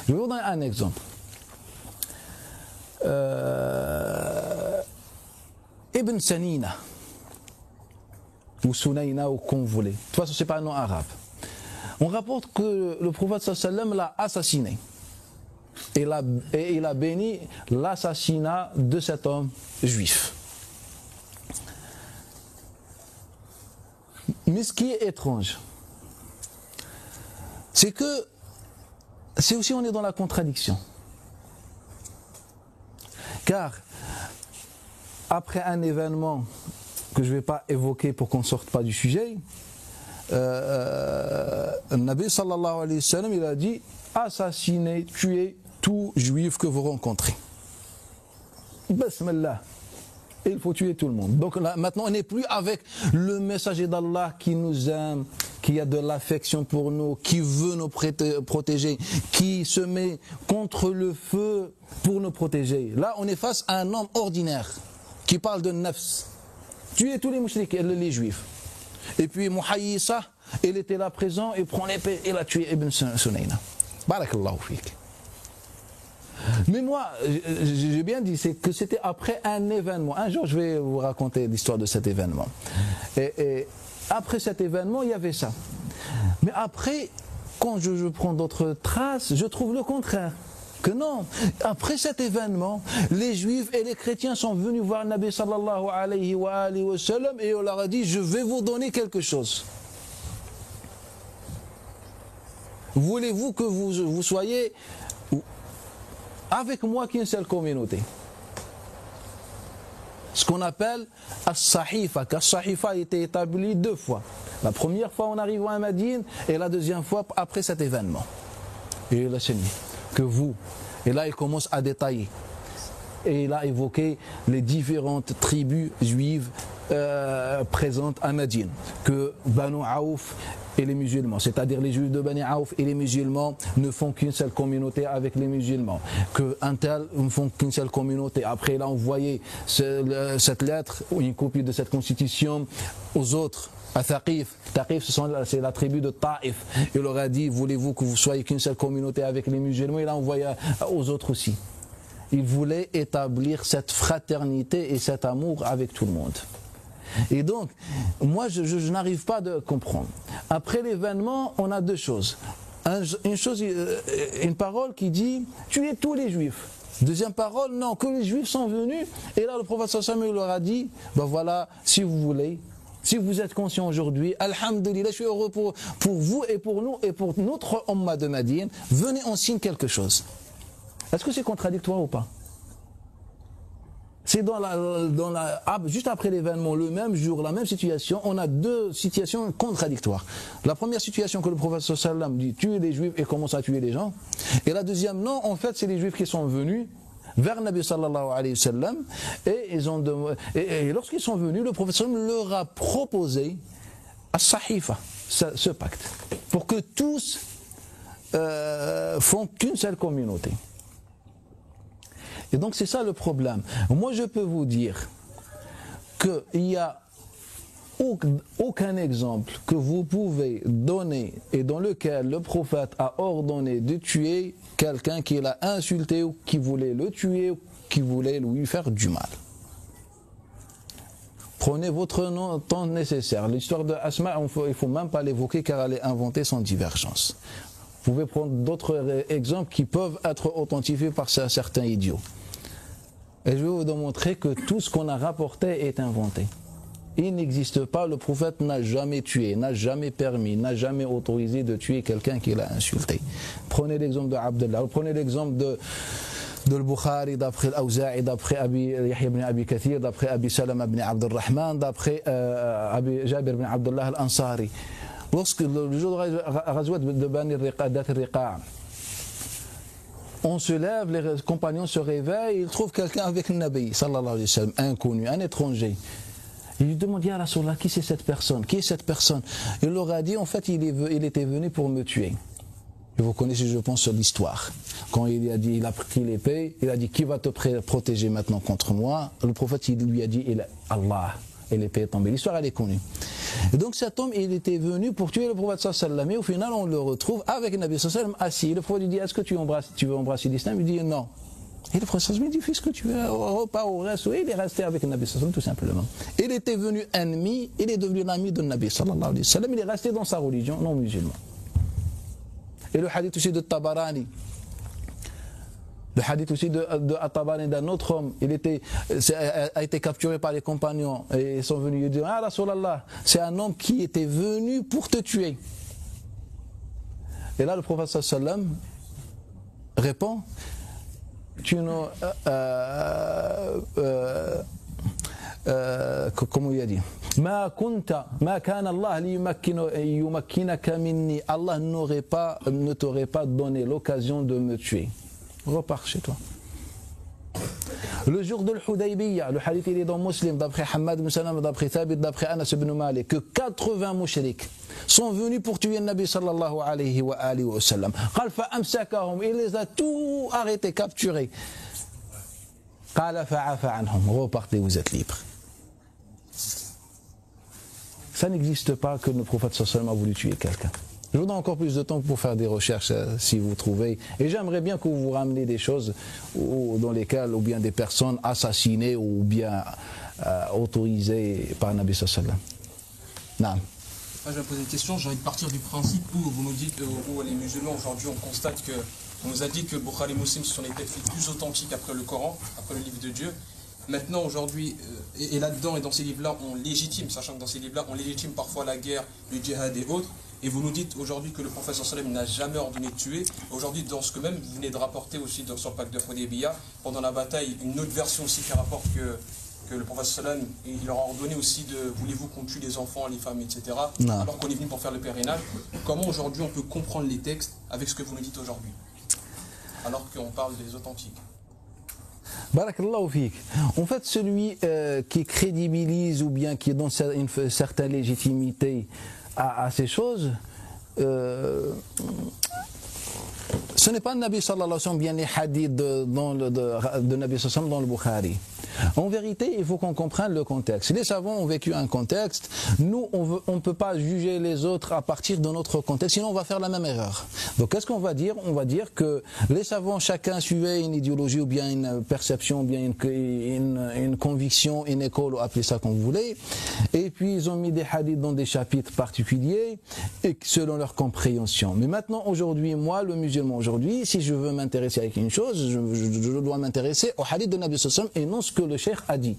Je vais vous donner un exemple. Ibn Sanina, ou Sunayna, ou comme vous voulez. De toute façon, ce n'est pas un nom arabe. On rapporte que le prophète sallallahu alayhi wa sallam l'a assassiné. Et il a béni l'assassinat de cet homme juif. Mais ce qui est étrange, c'est que c'est aussi on est dans la contradiction. Car après un événement que je ne vais pas évoquer pour qu'on ne sorte pas du sujet, le Nabi sallallahu alayhi wa sallam, il a dit assassinez, tuez tout juif que vous rencontrez. Bismillah. Il faut tuer tout le monde. Donc là, maintenant, on n'est plus avec le messager d'Allah qui nous aime, qui a de l'affection pour nous, qui veut nous protéger, qui se met contre le feu pour nous protéger. Là, on est face à un homme ordinaire qui parle de nafs. Tuer tous les mouchriks et les juifs. Et puis, Muhayyisa, il était là présent, il prend l'épée et il a tué Ibn Sunayna. Barakallahu fik. Mais moi, j'ai bien dit, c'est que c'était après un événement. Un jour, je vais vous raconter l'histoire de cet événement. Et après cet événement, il y avait ça. Mais après, quand je prends d'autres traces, je trouve le contraire. Que non, après cet événement, les juifs et les chrétiens sont venus voir Nabi sallallahu alayhi wa sallam et on leur a dit, je vais vous donner quelque chose. Voulez-vous que vous soyez avec moi qu'une seule communauté? Ce qu'on appelle as-sahifa, car as-sahifa a été établi 2 fois. La première fois en arrivant à Médine et la deuxième fois après cet événement. Et il a signé que vous, et là il commence à détailler. Et il a évoqué les différentes tribus juives présentes à Médine. Que Banu Aouf et les musulmans, c'est-à-dire les juifs de Bani Aouf et les musulmans ne font qu'une seule communauté avec les musulmans, que un tel ne font qu'une seule communauté. Après il a envoyé cette lettre ou une copie de cette constitution aux autres, à Thaqif. Thaqif, c'est la tribu de Taïf. Il leur a dit, voulez-vous que vous soyez qu'une seule communauté avec les musulmans? Il a envoyé aux autres aussi. Il voulait établir cette fraternité et cet amour avec tout le monde. Et donc, moi, je n'arrive pas à comprendre. Après l'événement, on a deux choses. Une parole qui dit tuez tous les juifs. Deuxième parole, non, que les juifs sont venus. Et là, le prophète sallallahu alayhi wa sallam leur a dit ben voilà, si vous voulez, si vous êtes conscient aujourd'hui, alhamdulillah, je suis heureux pour vous et pour nous et pour notre Ummah de Médine, venez, on signe quelque chose. Est-ce que c'est contradictoire ou pas? C'est juste après l'événement, le même jour, la même situation, on a deux situations contradictoires. La première situation que le prophète sallallahu alayhi wa sallam dit tuer les juifs et commence à tuer les gens. Et la deuxième, non, en fait, c'est les juifs qui sont venus vers Nabi sallallahu alayhi wa sallam et lorsqu'ils sont venus, le prophète sallallahu alayhi wa sallam leur a proposé as-sahifa, ce pacte, pour que tous font qu'une seule communauté. Et donc c'est ça le problème. Moi je peux vous dire qu'il n'y a aucun exemple que vous pouvez donner et dans lequel le prophète a ordonné de tuer quelqu'un qui l'a insulté ou qui voulait le tuer ou qui voulait lui faire du mal. Prenez votre temps nécessaire. L'histoire de Asma, il ne faut même pas l'évoquer car elle est inventée sans divergence. Vous pouvez prendre d'autres exemples qui peuvent être authentifiés par certains idiots. Et je vais vous démontrer que tout ce qu'on a rapporté est inventé. Il n'existe pas, le prophète n'a jamais tué, n'a jamais permis, n'a jamais autorisé de tuer quelqu'un qui l'a insulté. Prenez l'exemple de Abdullah, prenez l'exemple de Al-Bukhari, d'après Al-Awza'i, d'après Yahya ibn Abi Kathir, d'après Abi Salama ibn Abdurrahman, d'après Jabir ibn Abdullah al-Ansari. Lorsque le jour de Ghazwat de Bani Riqa', on se lève, les compagnons se réveillent, ils trouvent quelqu'un avec le Nabi, sallallahu alayhi wa sallam, inconnu, un étranger. Ils lui demandent, Ya Rasulallah, qui c'est cette personne? Qui est cette personne? Il leur a dit, en fait, il était venu pour me tuer. Et vous connaissez, je pense, l'histoire. Quand il a dit, il a pris l'épée, il a dit, qui va te protéger maintenant contre moi? Le prophète, il lui a dit, Allah. Et l'épée est tombée. L'histoire, elle est connue. Et donc cet homme, il était venu pour tuer le prophète sallallahu alayhi wa sallam. Et au final, on le retrouve avec le Nabi sallallahu alayhi wa sallam assis. Le prophète lui dit, est-ce que tu veux embrasser l'islam? Il dit non. Et le prophète sallallahu alayhi wa sallam dit, fais ce que tu veux, au repas, au resto. Et il est resté avec le Nabi sallallahu alayhi wa sallam, tout simplement. Il était venu ennemi, il est devenu l'ami de Nabi sallallahu alayhi wa sallam. Il est resté dans sa religion non musulmane. Et le hadith aussi de Tabarani. Le hadith aussi de At-Tabarani d'un autre homme, a été capturé par les compagnons et ils sont venus lui dire, ah Rasulallah, c'est un homme qui était venu pour te tuer. Et là le prophète sallallahu alayhi wa sallam répond, comment il a dit, Allah ne t'aurait pas donné l'occasion de me tuer. Repars chez toi. Le jour de l'Hudaybiyah, le hadith il est dans Muslim, d'après Hamad ibn Salam, d'après Thabit, d'après Anas ibn Malik, que 80 mouchriks sont venus pour tuer le Nabi sallallahu alayhi wa sallam. Il les a tous arrêtés, capturés. Repartez, vous êtes libres. Ça n'existe pas que le prophète sallallahu alayhi wa sallam a voulu tuer quelqu'un. Je vous donne encore plus de temps pour faire des recherches si vous trouvez. Et j'aimerais bien que vous vous rameniez des choses dans lesquelles, ou bien des personnes assassinées ou bien autorisées par Nabi sallallahu alayhi wa sallam. Je vais poser une question, j'ai envie de partir du principe où vous nous dites, où les musulmans aujourd'hui on constate que, on nous a dit que le Bukhari Muslim ce sont les textes les plus authentiques après le Coran, après le livre de Dieu. Maintenant aujourd'hui, et là-dedans et dans ces livres-là, on légitime, sachant que dans ces livres-là, on légitime parfois la guerre, le djihad et autres. Et vous nous dites aujourd'hui que le prophète sallallahu alayhi wa sallam n'a jamais ordonné de tuer. Aujourd'hui, dans ce que même vous venez de rapporter aussi sur le pacte de Hudaybiyah, pendant la bataille, une autre version aussi qui rapporte que le prophète sallallahu alayhi wa sallam, il leur a ordonné aussi de voulez-vous qu'on tue les enfants, les femmes, etc. Non. Alors qu'on est venu pour faire le pèlerinage. Comment aujourd'hui on peut comprendre les textes avec ce que vous nous dites aujourd'hui, alors qu'on parle des authentiques? Barakallahu fik. En fait, celui qui crédibilise ou bien qui donne une certaine légitimité à ces choses, ce n'est pas le Nabi sallallahu alayhi wa sallam, bien les hadiths de Nabi sallallahu alayhi wa sallam dans le Bukhari. En vérité, il faut qu'on comprenne le contexte. Les savants ont vécu un contexte. Nous, on ne peut pas juger les autres à partir de notre contexte, sinon on va faire la même erreur. Donc, qu'est-ce qu'on va dire? On va dire que les savants, chacun suivait une idéologie ou bien une perception, ou bien une conviction, une école, ou appelez ça comme vous voulez. Et puis, ils ont mis des hadiths dans des chapitres particuliers, et selon leur compréhension. Mais maintenant, aujourd'hui, moi, le musulman aujourd'hui, si je veux m'intéresser à une chose, je dois m'intéresser au hadith de Nabi sallallahu alayhi wa sallam et non ce que le cheikh a dit.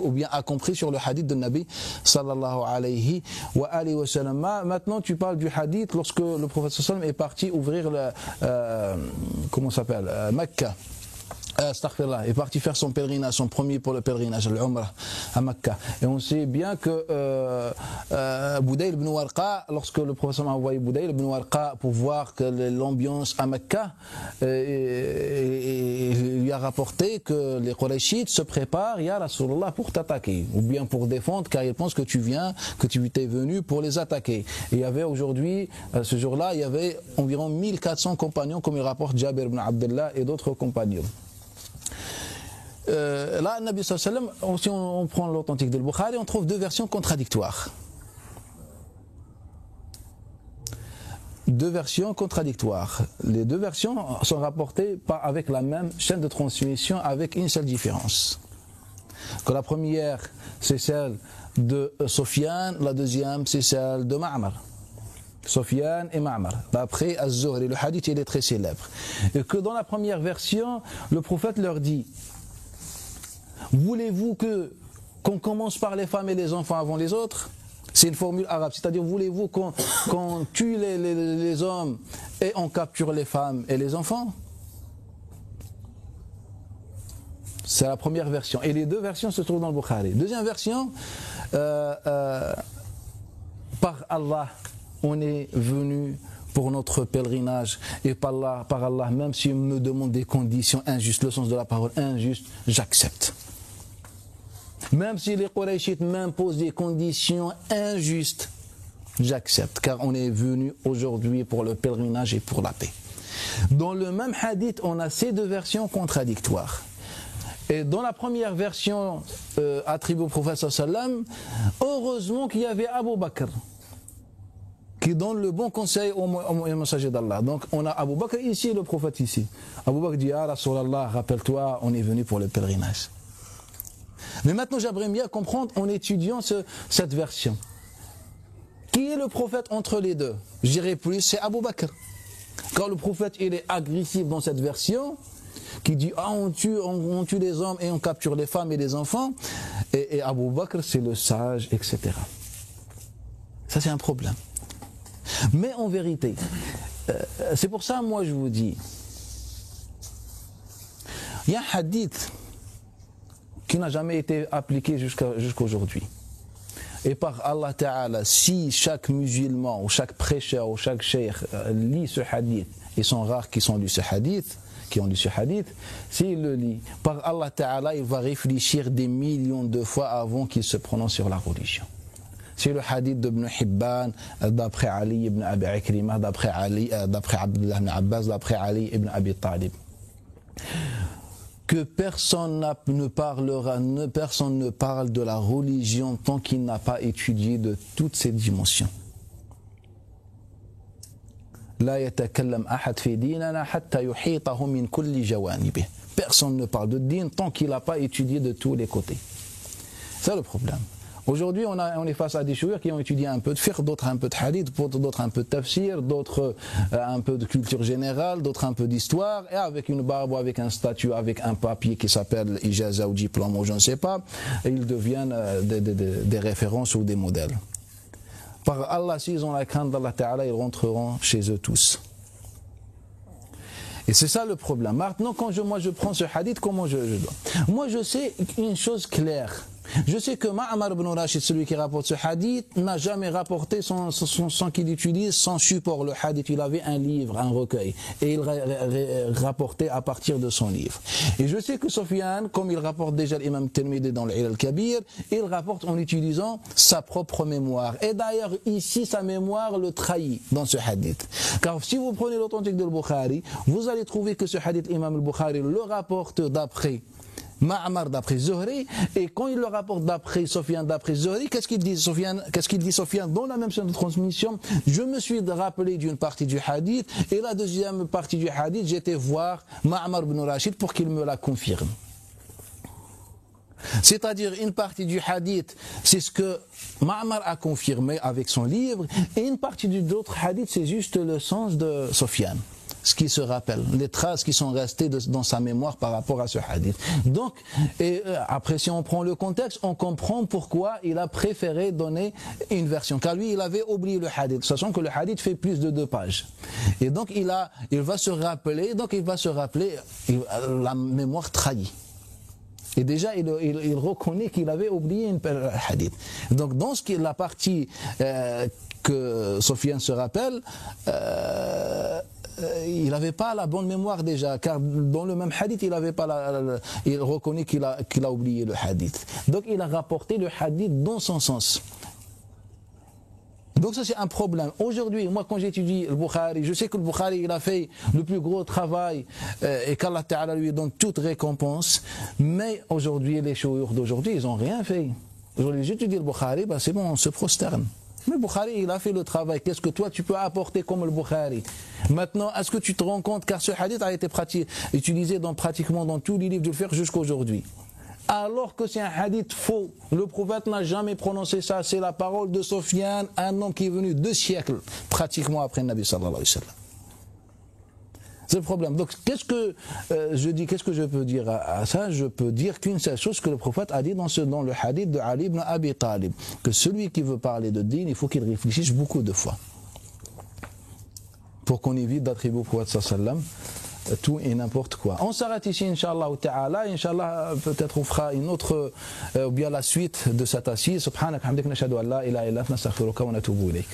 Ou bien a compris sur le hadith de Nabi sallallahu alayhi wa sallam. Maintenant tu parles du hadith lorsque le prophète sallallahu alayhi wa sallam est parti ouvrir comment ça s'appelle, Mecca. Astaghfirullah, est parti faire son pèlerinage, son premier pour le pèlerinage, l'Umrah à Mecca. Et on sait bien que Budayl ibn Warqa, lorsque le prophète a envoyé Budayl ibn Warqa pour voir que l'ambiance à Mecca, il lui a rapporté que les Qurayshites se préparent, ya Rasulullah, pour t'attaquer, ou bien pour défendre, car ils pensent que tu es venu pour les attaquer. Et il y avait aujourd'hui, ce jour-là, il y avait environ 1400 compagnons, comme il rapporte Jabir ibn Abdullah et d'autres compagnons. Là, Nabi sallallahu alayhi wa sallam, si on prend l'authentique de Bukhari, on trouve deux versions contradictoires. Deux versions contradictoires. Les deux versions sont rapportées avec la même chaîne de transmission, avec une seule différence. Que la première, c'est celle de Sufyan, la deuxième, c'est celle de Ma'mar. Sufyan et Ma'mar, d'après Az-Zuhri, le hadith il est très célèbre. Et que dans la première version, le prophète leur dit: voulez-vous qu'on commence par les femmes et les enfants avant les autres? C'est une formule arabe, c'est-à-dire voulez-vous qu'on tue les hommes et on capture les femmes et les enfants? C'est la première version. Et les deux versions se trouvent dans le Bukhari. Deuxième version, par Allah, on est venu pour notre pèlerinage, et par Allah, même si on me demande des conditions injustes, le sens de la parole injuste, j'accepte. Même si les Qurayshites m'imposent des conditions injustes, j'accepte, car on est venu aujourd'hui pour le pèlerinage et pour la paix. Dans le même hadith, on a ces deux versions contradictoires. Et dans la première version attribuée au prophète sallallahu alayhi wa sallam, heureusement qu'il y avait Abu Bakr qui donne le bon conseil au messager d'Allah. Donc on a Abu Bakr ici et le prophète ici. Abu Bakr dit: ah Rasulallah, rappelle-toi, on est venu pour le pèlerinage. Mais maintenant j'aimerais bien comprendre en étudiant cette version. Qui est le prophète entre les deux? Je dirais plus, c'est Abu Bakr. Quand le prophète il est agressif dans cette version, qui dit: ah on tue les hommes et on capture les femmes et les enfants, et Abu Bakr c'est le sage, etc. Ça c'est un problème. Mais en vérité, c'est pour ça moi je vous dis, il y a un hadith qui n'a jamais été appliqué jusqu'à aujourd'hui. Et par Allah Ta'ala, si chaque musulman ou chaque prêcheur ou chaque cheikh lit ce hadith, ils sont rares qui ont lu ce hadith, s'il le lit, par Allah Ta'ala, il va réfléchir des millions de fois avant qu'il se prononce sur la religion. C'est le hadith d'Ibn Hibban, d'après Ali ibn Abi Ikrimah, d'après Abdullah ibn Abbas, d'après Ali ibn Abi Talib. Que personne ne parle de la religion tant qu'il n'a pas étudié de toutes ses dimensions. La yatakallam ahad fi dinana hatta yuhitahu min kulli jawanibih. Personne ne parle de din tant qu'il n'a pas étudié de tous les côtés. C'est le problème. Aujourd'hui, on est face à des chouïrs qui ont étudié un peu de fiqh, d'autres un peu de hadith, d'autres un peu de tafsir, d'autres un peu de culture générale, d'autres un peu d'histoire, et avec une barbe ou avec un statut, avec un papier qui s'appelle ijaza ou diplôme ou je ne sais pas, et ils deviennent des références ou des modèles. Par Allah, s'ils ont la crainte d'Allah Ta'ala, ils rentreront chez eux tous. Et c'est ça le problème. Maintenant, quand moi je prends ce hadith, comment je dois? Moi je sais une chose claire. Je sais que Ma'mar ibn Rashid, celui qui rapporte ce hadith, n'a jamais rapporté sans qu'il utilise son support. Le hadith, il avait un livre, un recueil, et il rapportait à partir de son livre. Et je sais que Sufyan, comme il rapporte déjà l'imam Tirmidhi dans l'Ilal al-Kabir, il rapporte en utilisant sa propre mémoire. Et d'ailleurs, ici, sa mémoire le trahit dans ce hadith. Car si vous prenez l'authentique de Bukhari, vous allez trouver que ce hadith, l'imam al-Bukhari le rapporte d'après Ma'mar d'après Zuhri, et quand il le rapporte d'après Sofiane d'après Zuhri, qu'est-ce qu'il dit Sofiane dans la même chaîne de transmission? Je me suis rappelé d'une partie du hadith, et la deuxième partie du hadith, j'étais voir Ma'mar ibn Rashid pour qu'il me la confirme. C'est-à-dire une partie du hadith, c'est ce que Ma'mar a confirmé avec son livre, et une partie de l'autre hadith, c'est juste le sens de Sofiane, ce qui se rappelle, les traces qui sont restées dans sa mémoire par rapport à ce hadith. Donc, après si on prend le contexte, on comprend pourquoi il a préféré donner une version, car lui il avait oublié le hadith, sachant que le hadith fait plus de 2 pages. Et donc il va se rappeler, la mémoire trahie. Et déjà, il reconnaît qu'il avait oublié une hadith. Donc, dans la partie que Sofiane se rappelle, il n'avait pas la bonne mémoire déjà, car dans le même hadith, il reconnaît qu'il a oublié le hadith. Donc, il a rapporté le hadith dans son sens. Donc ça c'est un problème. Aujourd'hui, moi quand j'étudie le Bukhari, je sais que le Bukhari il a fait le plus gros travail et qu'Allah Ta'ala lui donne toute récompense, mais aujourd'hui les chouyours d'aujourd'hui ils n'ont rien fait. Aujourd'hui j'étudie le Bukhari, c'est bon, on se prosterne. Mais le Bukhari il a fait le travail, qu'est-ce que toi tu peux apporter comme le Bukhari? Maintenant, est-ce que tu te rends compte, car ce hadith a été utilisé pratiquement dans tous les livres du fiqh jusqu'à aujourd'hui, alors que c'est un hadith faux. Le prophète n'a jamais prononcé ça. C'est la parole de Sofiane, un homme qui est venu 2 siècles pratiquement après le Nabi sallallahu alayhi wa sallam. C'est le problème. Donc qu'est-ce que je peux dire à ça? Je peux dire qu'une seule chose que le prophète a dit dans le hadith de Ali ibn Abi Talib, que celui qui veut parler de din, il faut qu'il réfléchisse beaucoup de fois pour qu'on évite d'attribuer au prophète sallallahu alayhi wa sallam tout et n'importe quoi. On s'arrête ici, Inch'Allah ta'ala. Inch'Allah, peut-être on fera une autre, ou bien la suite de cette assise. Subhanak hamdik nashhadu an la ilaha illa anta nastaghfiruka wa natubu ilayk.